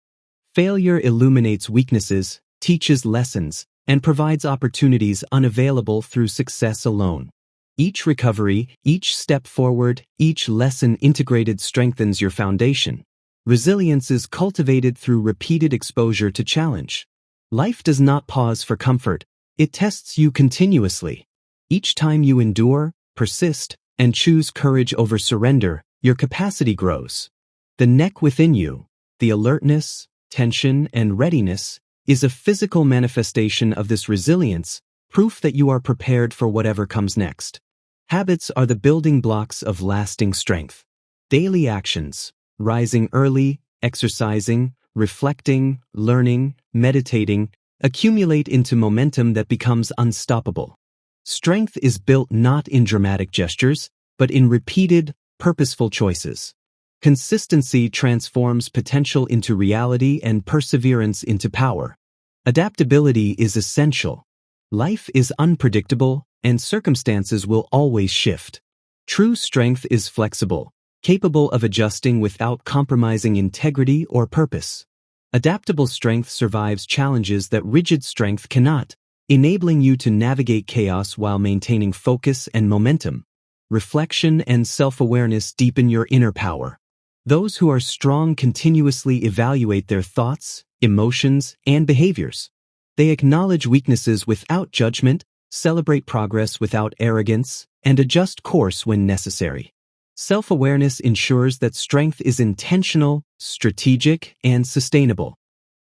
Speaker 1: Failure illuminates weaknesses, teaches lessons, and provides opportunities unavailable through success alone. Each recovery, each step forward, each lesson integrated strengthens your foundation. Resilience is cultivated through repeated exposure to challenge. Life does not pause for comfort. It tests you continuously. Each time you endure, persist, and choose courage over surrender, your capacity grows. The neck within you, the alertness, tension, and readiness, is a physical manifestation of this resilience, proof that you are prepared for whatever comes next. Habits are the building blocks of lasting strength. Daily actions, rising early, exercising, reflecting, learning, meditating, accumulate into momentum that becomes unstoppable. Strength is built not in dramatic gestures, but in repeated, purposeful choices. Consistency transforms potential into reality and perseverance into power. Adaptability is essential. Life is unpredictable, and circumstances will always shift. True strength is flexible, capable of adjusting without compromising integrity or purpose. Adaptable strength survives challenges that rigid strength cannot, enabling you to navigate chaos while maintaining focus and momentum. Reflection and self-awareness deepen your inner power. Those who are strong continuously evaluate their thoughts, emotions, and behaviors. They acknowledge weaknesses without judgment, celebrate progress without arrogance, and adjust course when necessary. Self-awareness ensures that strength is intentional, strategic, and sustainable.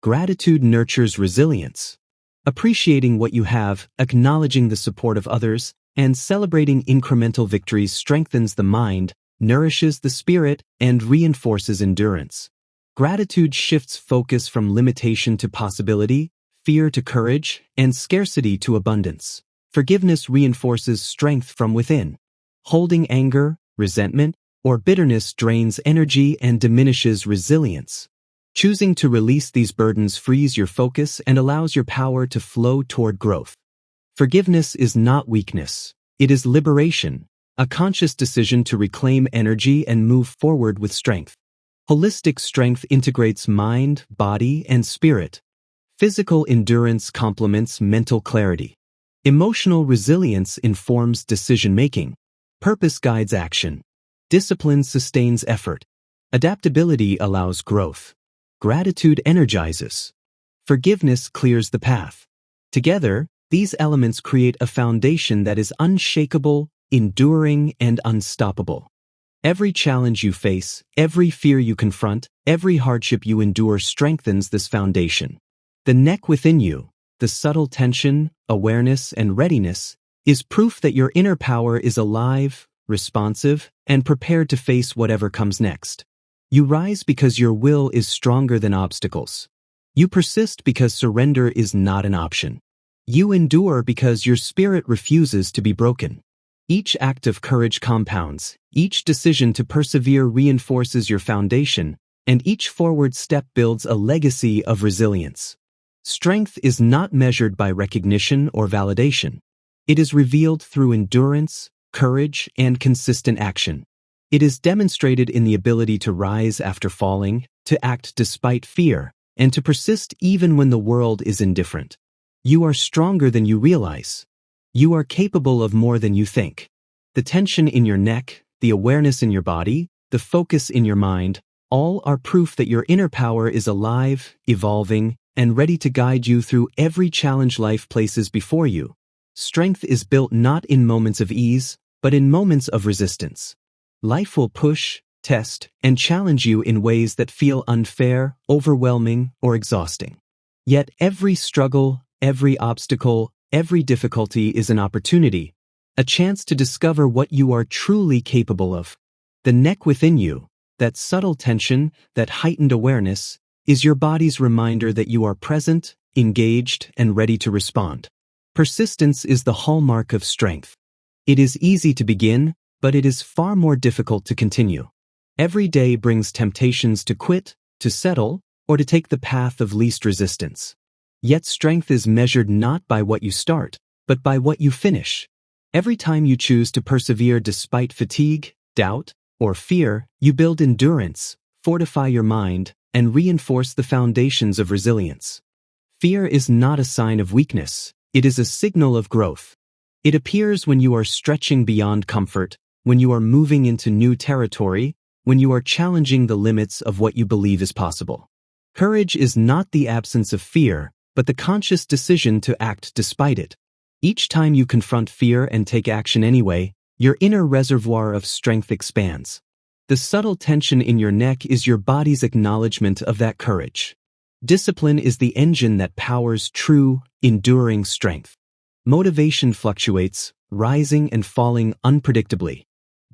Speaker 1: Gratitude nurtures resilience. Appreciating what you have, acknowledging the support of others, and celebrating incremental victories strengthens the mind, nourishes the spirit, and reinforces endurance. Gratitude shifts focus from limitation to possibility, fear to courage, and scarcity to abundance. Forgiveness reinforces strength from within. Holding anger, resentment, or bitterness drains energy and diminishes resilience. Choosing to release these burdens frees your focus and allows your power to flow toward growth. Forgiveness is not weakness. It is liberation, a conscious decision to reclaim energy and move forward with strength. Holistic strength integrates mind, body, and spirit. Physical endurance complements mental clarity. Emotional resilience informs decision-making. Purpose guides action. Discipline sustains effort. Adaptability allows growth. Gratitude energizes. Forgiveness clears the path. Together, these elements create a foundation that is unshakable, enduring, and unstoppable. Every challenge you face, every fear you confront, every hardship you endure strengthens this foundation. The neck within you, the subtle tension, awareness, and readiness, is proof that your inner power is alive, responsive, and prepared to face whatever comes next. You rise because your will is stronger than obstacles. You persist because surrender is not an option. You endure because your spirit refuses to be broken. Each act of courage compounds, each decision to persevere reinforces your foundation, and each forward step builds a legacy of resilience. Strength is not measured by recognition or validation. It is revealed through endurance, courage, and consistent action. It is demonstrated in the ability to rise after falling, to act despite fear, and to persist even when the world is indifferent. You are stronger than you realize. You are capable of more than you think. The tension in your neck, the awareness in your body, the focus in your mind, all are proof that your inner power is alive, evolving, and ready to guide you through every challenge life places before you. Strength is built not in moments of ease, but in moments of resistance. Life will push, test, and challenge you in ways that feel unfair, overwhelming, or exhausting. Yet every struggle, every obstacle, every difficulty is an opportunity, a chance to discover what you are truly capable of. The neck within you, that subtle tension, that heightened awareness, is your body's reminder that you are present, engaged, and ready to respond. Persistence is the hallmark of strength. It is easy to begin, but it is far more difficult to continue. Every day brings temptations to quit, to settle, or to take the path of least resistance. Yet strength is measured not by what you start, but by what you finish. Every time you choose to persevere despite fatigue, doubt, or fear, you build endurance, fortify your mind, and reinforce the foundations of resilience. Fear is not a sign of weakness, it is a signal of growth. It appears when you are stretching beyond comfort, when you are moving into new territory, when you are challenging the limits of what you believe is possible. Courage is not the absence of fear, but the conscious decision to act despite it. Each time you confront fear and take action anyway, your inner reservoir of strength expands. The subtle tension in your neck is your body's acknowledgement of that courage. Discipline is the engine that powers true, enduring strength. Motivation fluctuates, rising and falling unpredictably.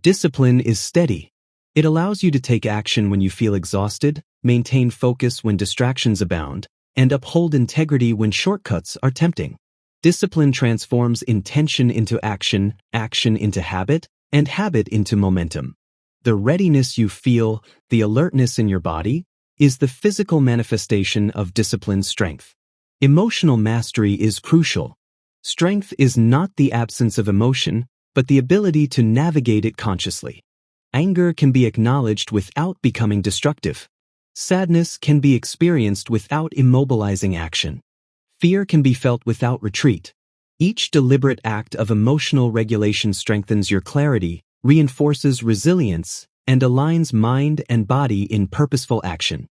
Speaker 1: Discipline is steady. It allows you to take action when you feel exhausted, maintain focus when distractions abound, and uphold integrity when shortcuts are tempting. Discipline transforms intention into action, action into habit, and habit into momentum. The readiness you feel, the alertness in your body, is the physical manifestation of disciplined strength. Emotional mastery is crucial. Strength is not the absence of emotion, but the ability to navigate it consciously. Anger can be acknowledged without becoming destructive. Sadness can be experienced without immobilizing action. Fear can be felt without retreat. Each deliberate act of emotional regulation strengthens your clarity, reinforces resilience, and aligns mind and body in purposeful action.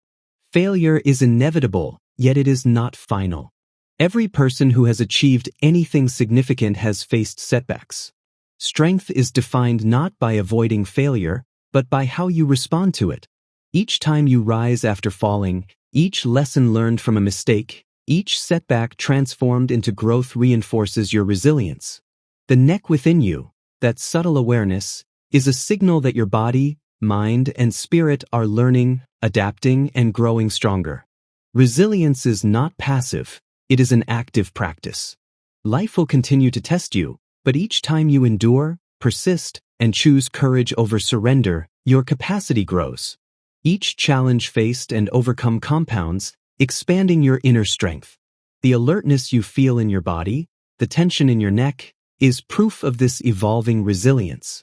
Speaker 1: Failure is inevitable, yet it is not final. Every person who has achieved anything significant has faced setbacks. Strength is defined not by avoiding failure, but by how you respond to it. Each time you rise after falling, each lesson learned from a mistake, each setback transformed into growth reinforces your resilience. The neck within you, that subtle awareness, is a signal that your body, mind, and spirit are learning, adapting, and growing stronger. Resilience is not passive, it is an active practice. Life will continue to test you, but each time you endure, persist, and choose courage over surrender, your capacity grows. Each challenge faced and overcome compounds, expanding your inner strength. The alertness you feel in your body, the tension in your neck, is proof of this evolving resilience.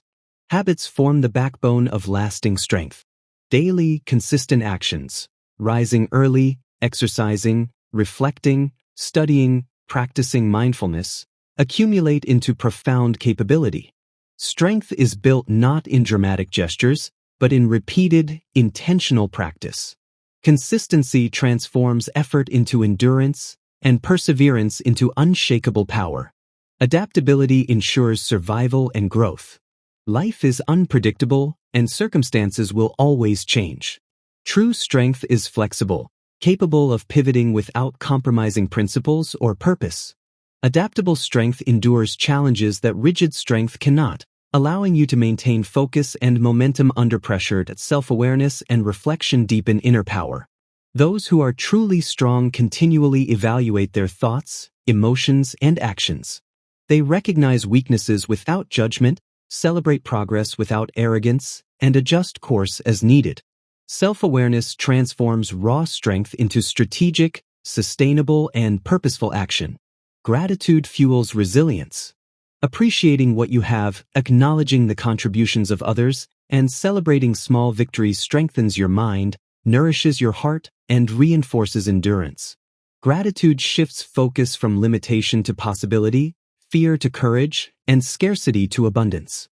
Speaker 1: Habits form the backbone of lasting strength. Daily, consistent actions, rising early, exercising, reflecting, studying, practicing mindfulness, accumulate into profound capability. Strength is built not in dramatic gestures, but in repeated, intentional practice. Consistency transforms effort into endurance, and perseverance into unshakable power. Adaptability ensures survival and growth. Life is unpredictable, and circumstances will always change. True strength is flexible, capable of pivoting without compromising principles or purpose. Adaptable strength endures challenges that rigid strength cannot, allowing you to maintain focus and momentum under pressure. That self-awareness and reflection deepen inner power. Those who are truly strong continually evaluate their thoughts, emotions, and actions. They recognize weaknesses without judgment, celebrate progress without arrogance, and adjust course as needed. Self-awareness transforms raw strength into strategic, sustainable, and purposeful action. Gratitude fuels resilience. Appreciating what you have, acknowledging the contributions of others, and celebrating small victories strengthens your mind, nourishes your heart, and reinforces endurance. Gratitude shifts focus from limitation to possibility, fear to courage, and scarcity to abundance.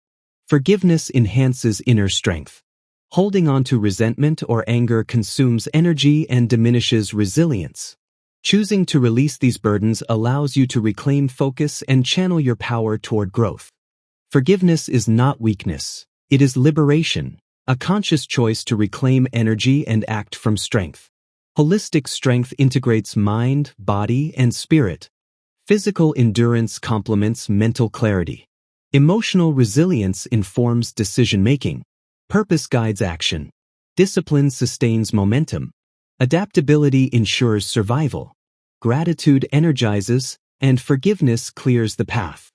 Speaker 1: Forgiveness enhances inner strength. Holding on to resentment or anger consumes energy and diminishes resilience. Choosing to release these burdens allows you to reclaim focus and channel your power toward growth. Forgiveness is not weakness, it is liberation, a conscious choice to reclaim energy and act from strength. Holistic strength integrates mind, body, and spirit. Physical endurance complements mental clarity. Emotional resilience informs decision-making. Purpose guides action. Discipline sustains momentum. Adaptability ensures survival. Gratitude energizes, and forgiveness clears the path.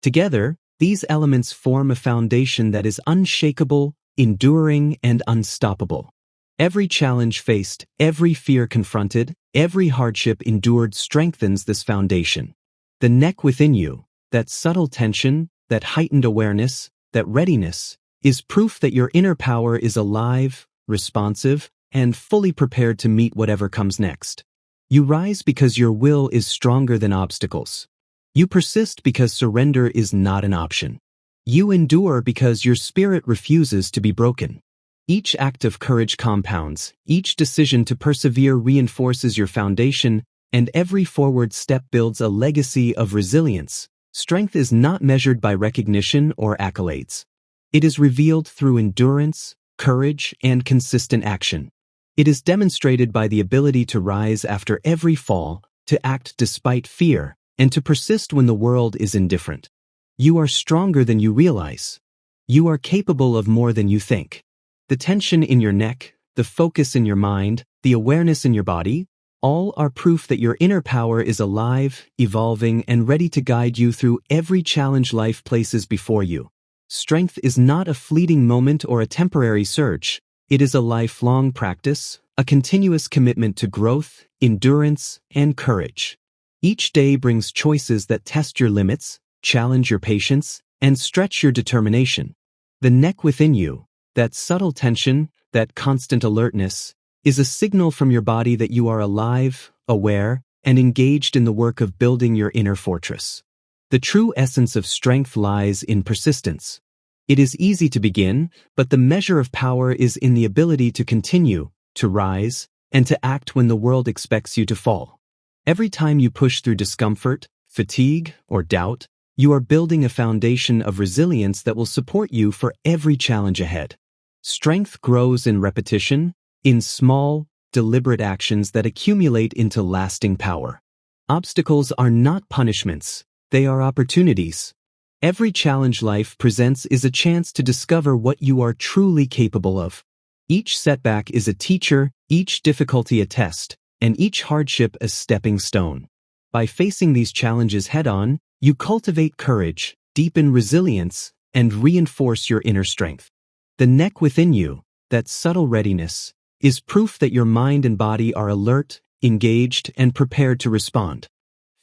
Speaker 1: Together, these elements form a foundation that is unshakable, enduring, and unstoppable. Every challenge faced, every fear confronted, every hardship endured strengthens this foundation. The neck within you, that subtle tension, that heightened awareness, that readiness, is proof that your inner power is alive, responsive, and fully prepared to meet whatever comes next. You rise because your will is stronger than obstacles. You persist because surrender is not an option. You endure because your spirit refuses to be broken. Each act of courage compounds, each decision to persevere reinforces your foundation, and every forward step builds a legacy of resilience. Strength is not measured by recognition or accolades. It is revealed through endurance, courage, and consistent action. It is demonstrated by the ability to rise after every fall, to act despite fear, and to persist when the world is indifferent. You are stronger than you realize. You are capable of more than you think. The tension in your neck, the focus in your mind, the awareness in your body, all are proof that your inner power is alive, evolving, and ready to guide you through every challenge life places before you. Strength is not a fleeting moment or a temporary surge. It is a lifelong practice, a continuous commitment to growth, endurance, and courage. Each day brings choices that test your limits, challenge your patience, and stretch your determination. The neck within you, that subtle tension, that constant alertness, is a signal from your body that you are alive, aware, and engaged in the work of building your inner fortress. The true essence of strength lies in persistence. It is easy to begin, but the measure of power is in the ability to continue, to rise, and to act when the world expects you to fall. Every time you push through discomfort, fatigue, or doubt, you are building a foundation of resilience that will support you for every challenge ahead. Strength grows in repetition, in small, deliberate actions that accumulate into lasting power. Obstacles are not punishments, they are opportunities. Every challenge life presents is a chance to discover what you are truly capable of. Each setback is a teacher, each difficulty a test, and each hardship a stepping stone. By facing these challenges head-on, you cultivate courage, deepen resilience, and reinforce your inner strength. The neck within you, that subtle readiness, is proof that your mind and body are alert, engaged, and prepared to respond.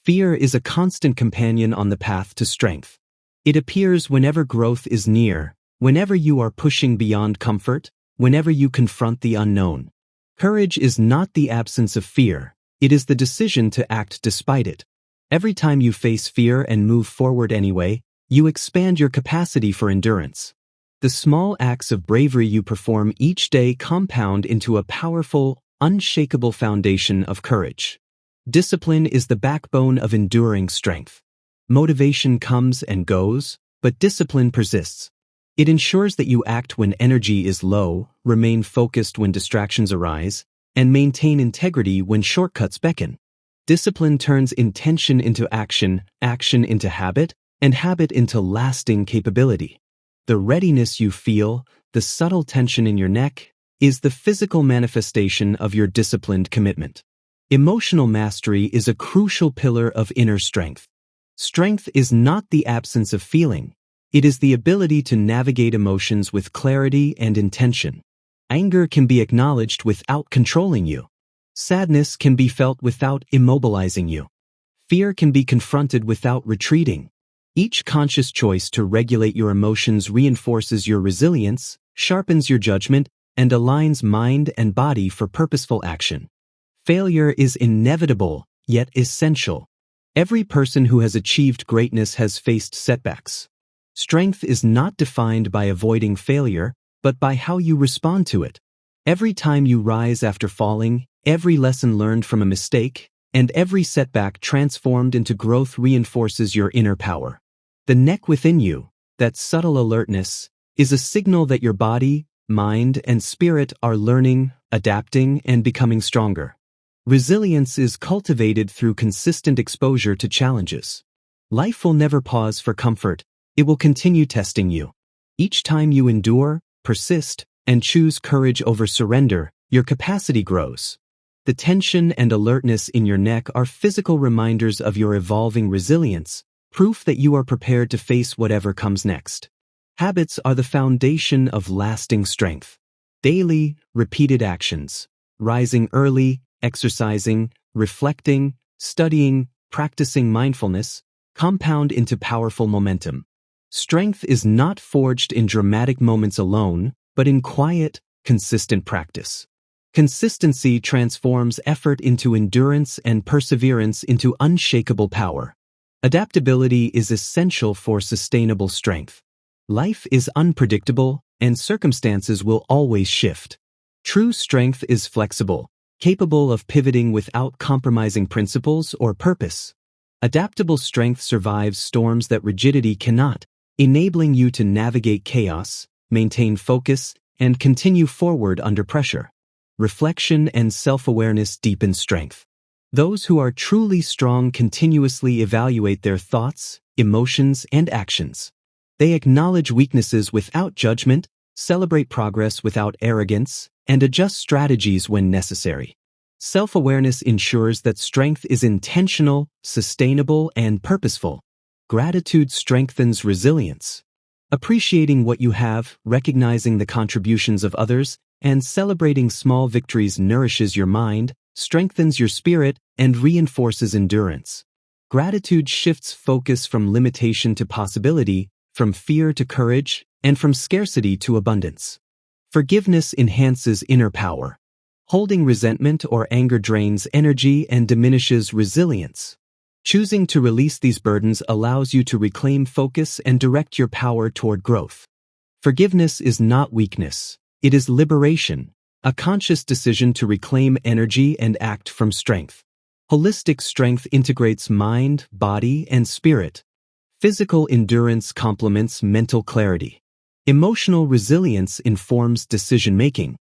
Speaker 1: Fear is a constant companion on the path to strength. It appears whenever growth is near, whenever you are pushing beyond comfort, whenever you confront the unknown. Courage is not the absence of fear, it is the decision to act despite it. Every time you face fear and move forward anyway, you expand your capacity for endurance. The small acts of bravery you perform each day compound into a powerful, unshakable foundation of courage. Discipline is the backbone of enduring strength. Motivation comes and goes, but discipline persists. It ensures that you act when energy is low, remain focused when distractions arise, and maintain integrity when shortcuts beckon. Discipline turns intention into action, action into habit, and habit into lasting capability. The readiness you feel, the subtle tension in your neck, is the physical manifestation of your disciplined commitment. Emotional mastery is a crucial pillar of inner strength. Strength is not the absence of feeling. It is the ability to navigate emotions with clarity and intention. Anger can be acknowledged without controlling you. Sadness can be felt without immobilizing you. Fear can be confronted without retreating. Each conscious choice to regulate your emotions reinforces your resilience, sharpens your judgment, and aligns mind and body for purposeful action. Failure is inevitable, yet essential. Every person who has achieved greatness has faced setbacks. Strength is not defined by avoiding failure, but by how you respond to it. Every time you rise after falling, every lesson learned from a mistake, and every setback transformed into growth reinforces your inner power. The neck within you, that subtle alertness, is a signal that your body, mind, and spirit are learning, adapting, and becoming stronger. Resilience is cultivated through consistent exposure to challenges. Life will never pause for comfort, it will continue testing you. Each time you endure, persist, and choose courage over surrender, your capacity grows. The tension and alertness in your neck are physical reminders of your evolving resilience, proof that you are prepared to face whatever comes next. Habits are the foundation of lasting strength. Daily, repeated actions, rising early, exercising, reflecting, studying, practicing mindfulness, compound into powerful momentum. Strength is not forged in dramatic moments alone, but in quiet, consistent practice. Consistency transforms effort into endurance and perseverance into unshakable power. Adaptability is essential for sustainable strength. Life is unpredictable, and circumstances will always shift. True strength is flexible, capable of pivoting without compromising principles or purpose. Adaptable strength survives storms that rigidity cannot, enabling you to navigate chaos, maintain focus, and continue forward under pressure. Reflection and self-awareness deepen strength. Those who are truly strong continuously evaluate their thoughts, emotions, and actions. They acknowledge weaknesses without judgment, celebrate progress without arrogance, and adjust strategies when necessary. Self-awareness ensures that strength is intentional, sustainable, and purposeful. Gratitude strengthens resilience. Appreciating what you have, recognizing the contributions of others, and celebrating small victories nourishes your mind, strengthens your spirit, and reinforces endurance. Gratitude shifts focus from limitation to possibility, from fear to courage, and from scarcity to abundance. Forgiveness enhances inner power. Holding resentment or anger drains energy and diminishes resilience. Choosing to release these burdens allows you to reclaim focus and direct your power toward growth. Forgiveness is not weakness, it is liberation, a conscious decision to reclaim energy and act from strength. Holistic strength integrates mind, body, and spirit. Physical endurance complements mental clarity. Emotional resilience informs decision-making.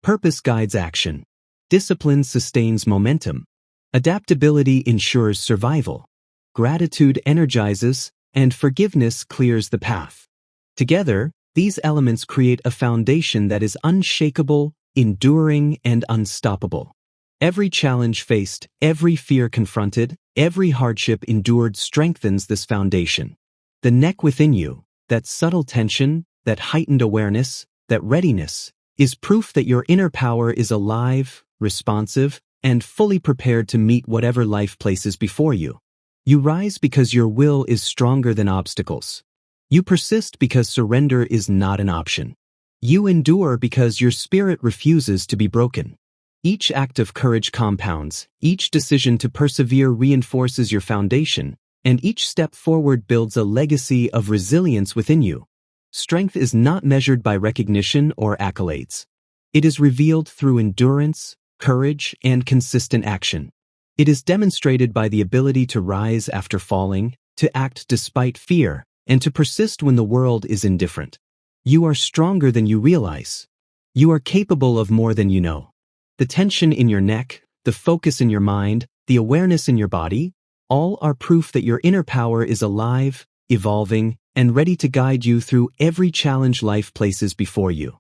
Speaker 1: Purpose guides action. Discipline sustains momentum. Adaptability ensures survival. Gratitude energizes, and forgiveness clears the path. Together, these elements create a foundation that is unshakable, enduring, and unstoppable. Every challenge faced, every fear confronted, every hardship endured strengthens this foundation. The neck within you, that subtle tension, that heightened awareness, that readiness, is proof that your inner power is alive, responsive, and fully prepared to meet whatever life places before you. You rise because your will is stronger than obstacles. You persist because surrender is not an option. You endure because your spirit refuses to be broken. Each act of courage compounds, each decision to persevere reinforces your foundation, and each step forward builds a legacy of resilience within you. Strength is not measured by recognition or accolades. It is revealed through endurance, courage, and consistent action. It is demonstrated by the ability to rise after falling, to act despite fear, and to persist when the world is indifferent. You are stronger than you realize. You are capable of more than you know. The tension in your neck, the focus in your mind, the awareness in your body, all are proof that your inner power is alive, evolving, and ready to guide you through every challenge life places before you.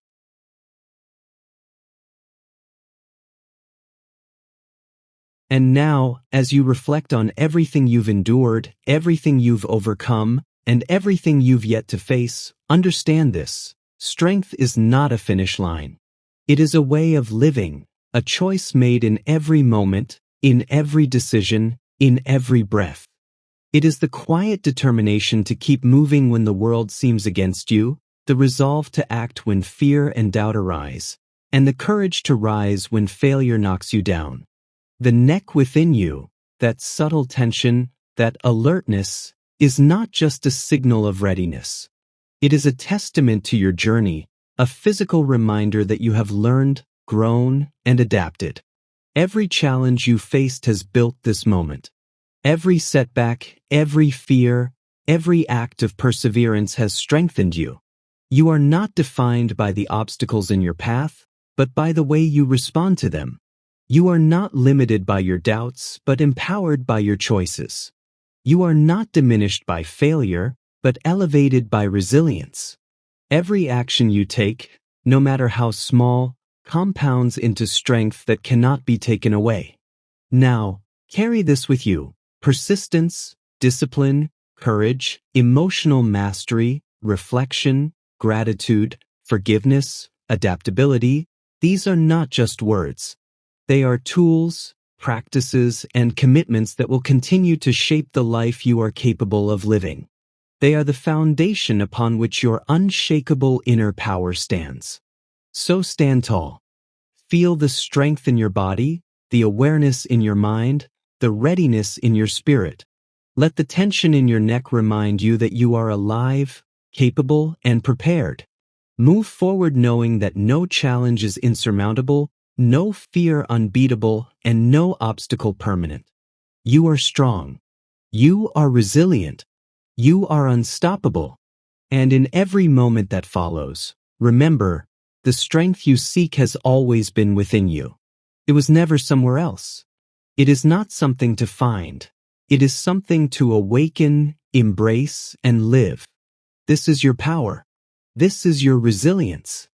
Speaker 1: And now, as you reflect on everything you've endured, everything you've overcome, and everything you've yet to face, understand this: strength is not a finish line. It is a way of living, a choice made in every moment, in every decision, in every breath. It is the quiet determination to keep moving when the world seems against you, the resolve to act when fear and doubt arise, and the courage to rise when failure knocks you down. The neck within you, that subtle tension, that alertness, is not just a signal of readiness. It is a testament to your journey, a physical reminder that you have learned, grown, and adapted. Every challenge you faced has built this moment. Every setback, every fear, every act of perseverance has strengthened you. You are not defined by the obstacles in your path, but by the way you respond to them. You are not limited by your doubts, but empowered by your choices. You are not diminished by failure, but elevated by resilience. Every action you take, no matter how small, compounds into strength that cannot be taken away. Now, carry this with you: persistence, discipline, courage, emotional mastery, reflection, gratitude, forgiveness, adaptability. These are not just words. They are tools, practices, and commitments that will continue to shape the life you are capable of living. They are the foundation upon which your unshakable inner power stands. So stand tall. Feel the strength in your body, the awareness in your mind, the readiness in your spirit. Let the tension in your neck remind you that you are alive, capable, and prepared. Move forward knowing that no challenge is insurmountable, no fear unbeatable, and no obstacle permanent. You are strong. You are resilient. You are unstoppable. And in every moment that follows, remember, the strength you seek has always been within you. It was never somewhere else. It is not something to find. It is something to awaken, embrace, and live. This is your power. This is your resilience.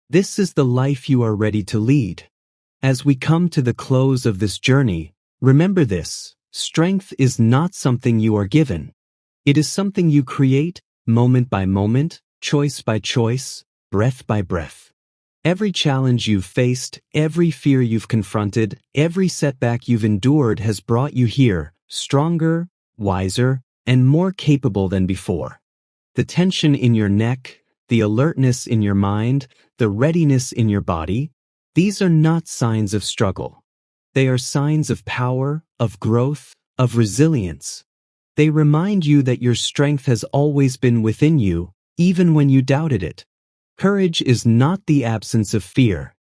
Speaker 1: This is the life you are ready to lead. As we come to the close of this journey, remember this: strength is not something you are given. It is something you create, moment by moment, choice by choice, breath by breath. Every challenge you've faced, every fear you've confronted, every setback you've endured has brought you here, stronger, wiser, and more capable than before. The tension in your neck, the alertness in your mind, the readiness in your body, these are not signs of struggle. They are signs of power, of growth, of resilience. They remind you that your strength has always been within you, even when you doubted it. Courage is not the absence of fear.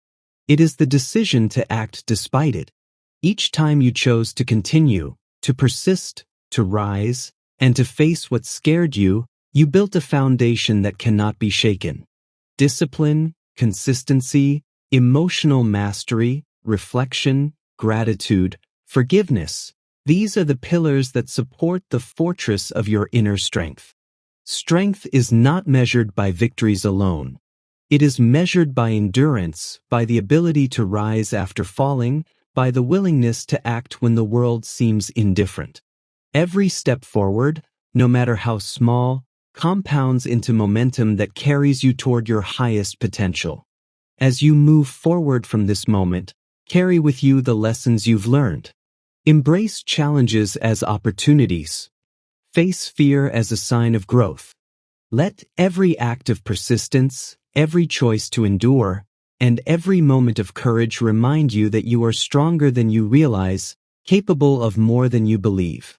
Speaker 1: It is the decision to act despite it. Each time you chose to continue, to persist, to rise, and to face what scared you, you built a foundation that cannot be shaken. Discipline, consistency, Emotional mastery, reflection, gratitude, forgiveness. These are the pillars that support the fortress of your inner strength. Strength is not measured by victories alone. It is measured by endurance, by the ability to rise after falling, by the willingness to act when the world seems indifferent. Every step forward, no matter how small, compounds into momentum that carries you toward your highest potential. As you move forward from this moment, carry with you the lessons you've learned. Embrace challenges as opportunities. Face fear as a sign of growth. Let every act of persistence, every choice to endure, and every moment of courage remind you that you are stronger than you realize, capable of more than you believe.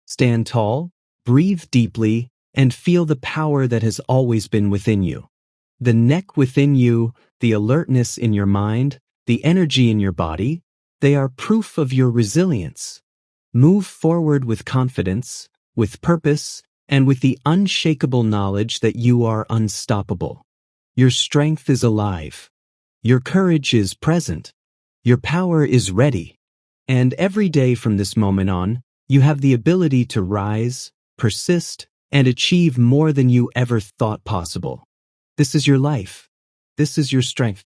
Speaker 1: Stand tall, breathe deeply, and feel the power that has always been within you. The neck within you, the alertness in your mind, the energy in your body, they are proof of your resilience. Move forward with confidence, with purpose, and with the unshakable knowledge that you are unstoppable. Your strength is alive. Your courage is present. Your power is ready. And every day from this moment on, you have the ability to rise, persist, and achieve more than you ever thought possible. This is your life. This is your strength.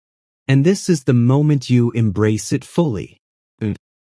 Speaker 1: And this is the moment you embrace it fully.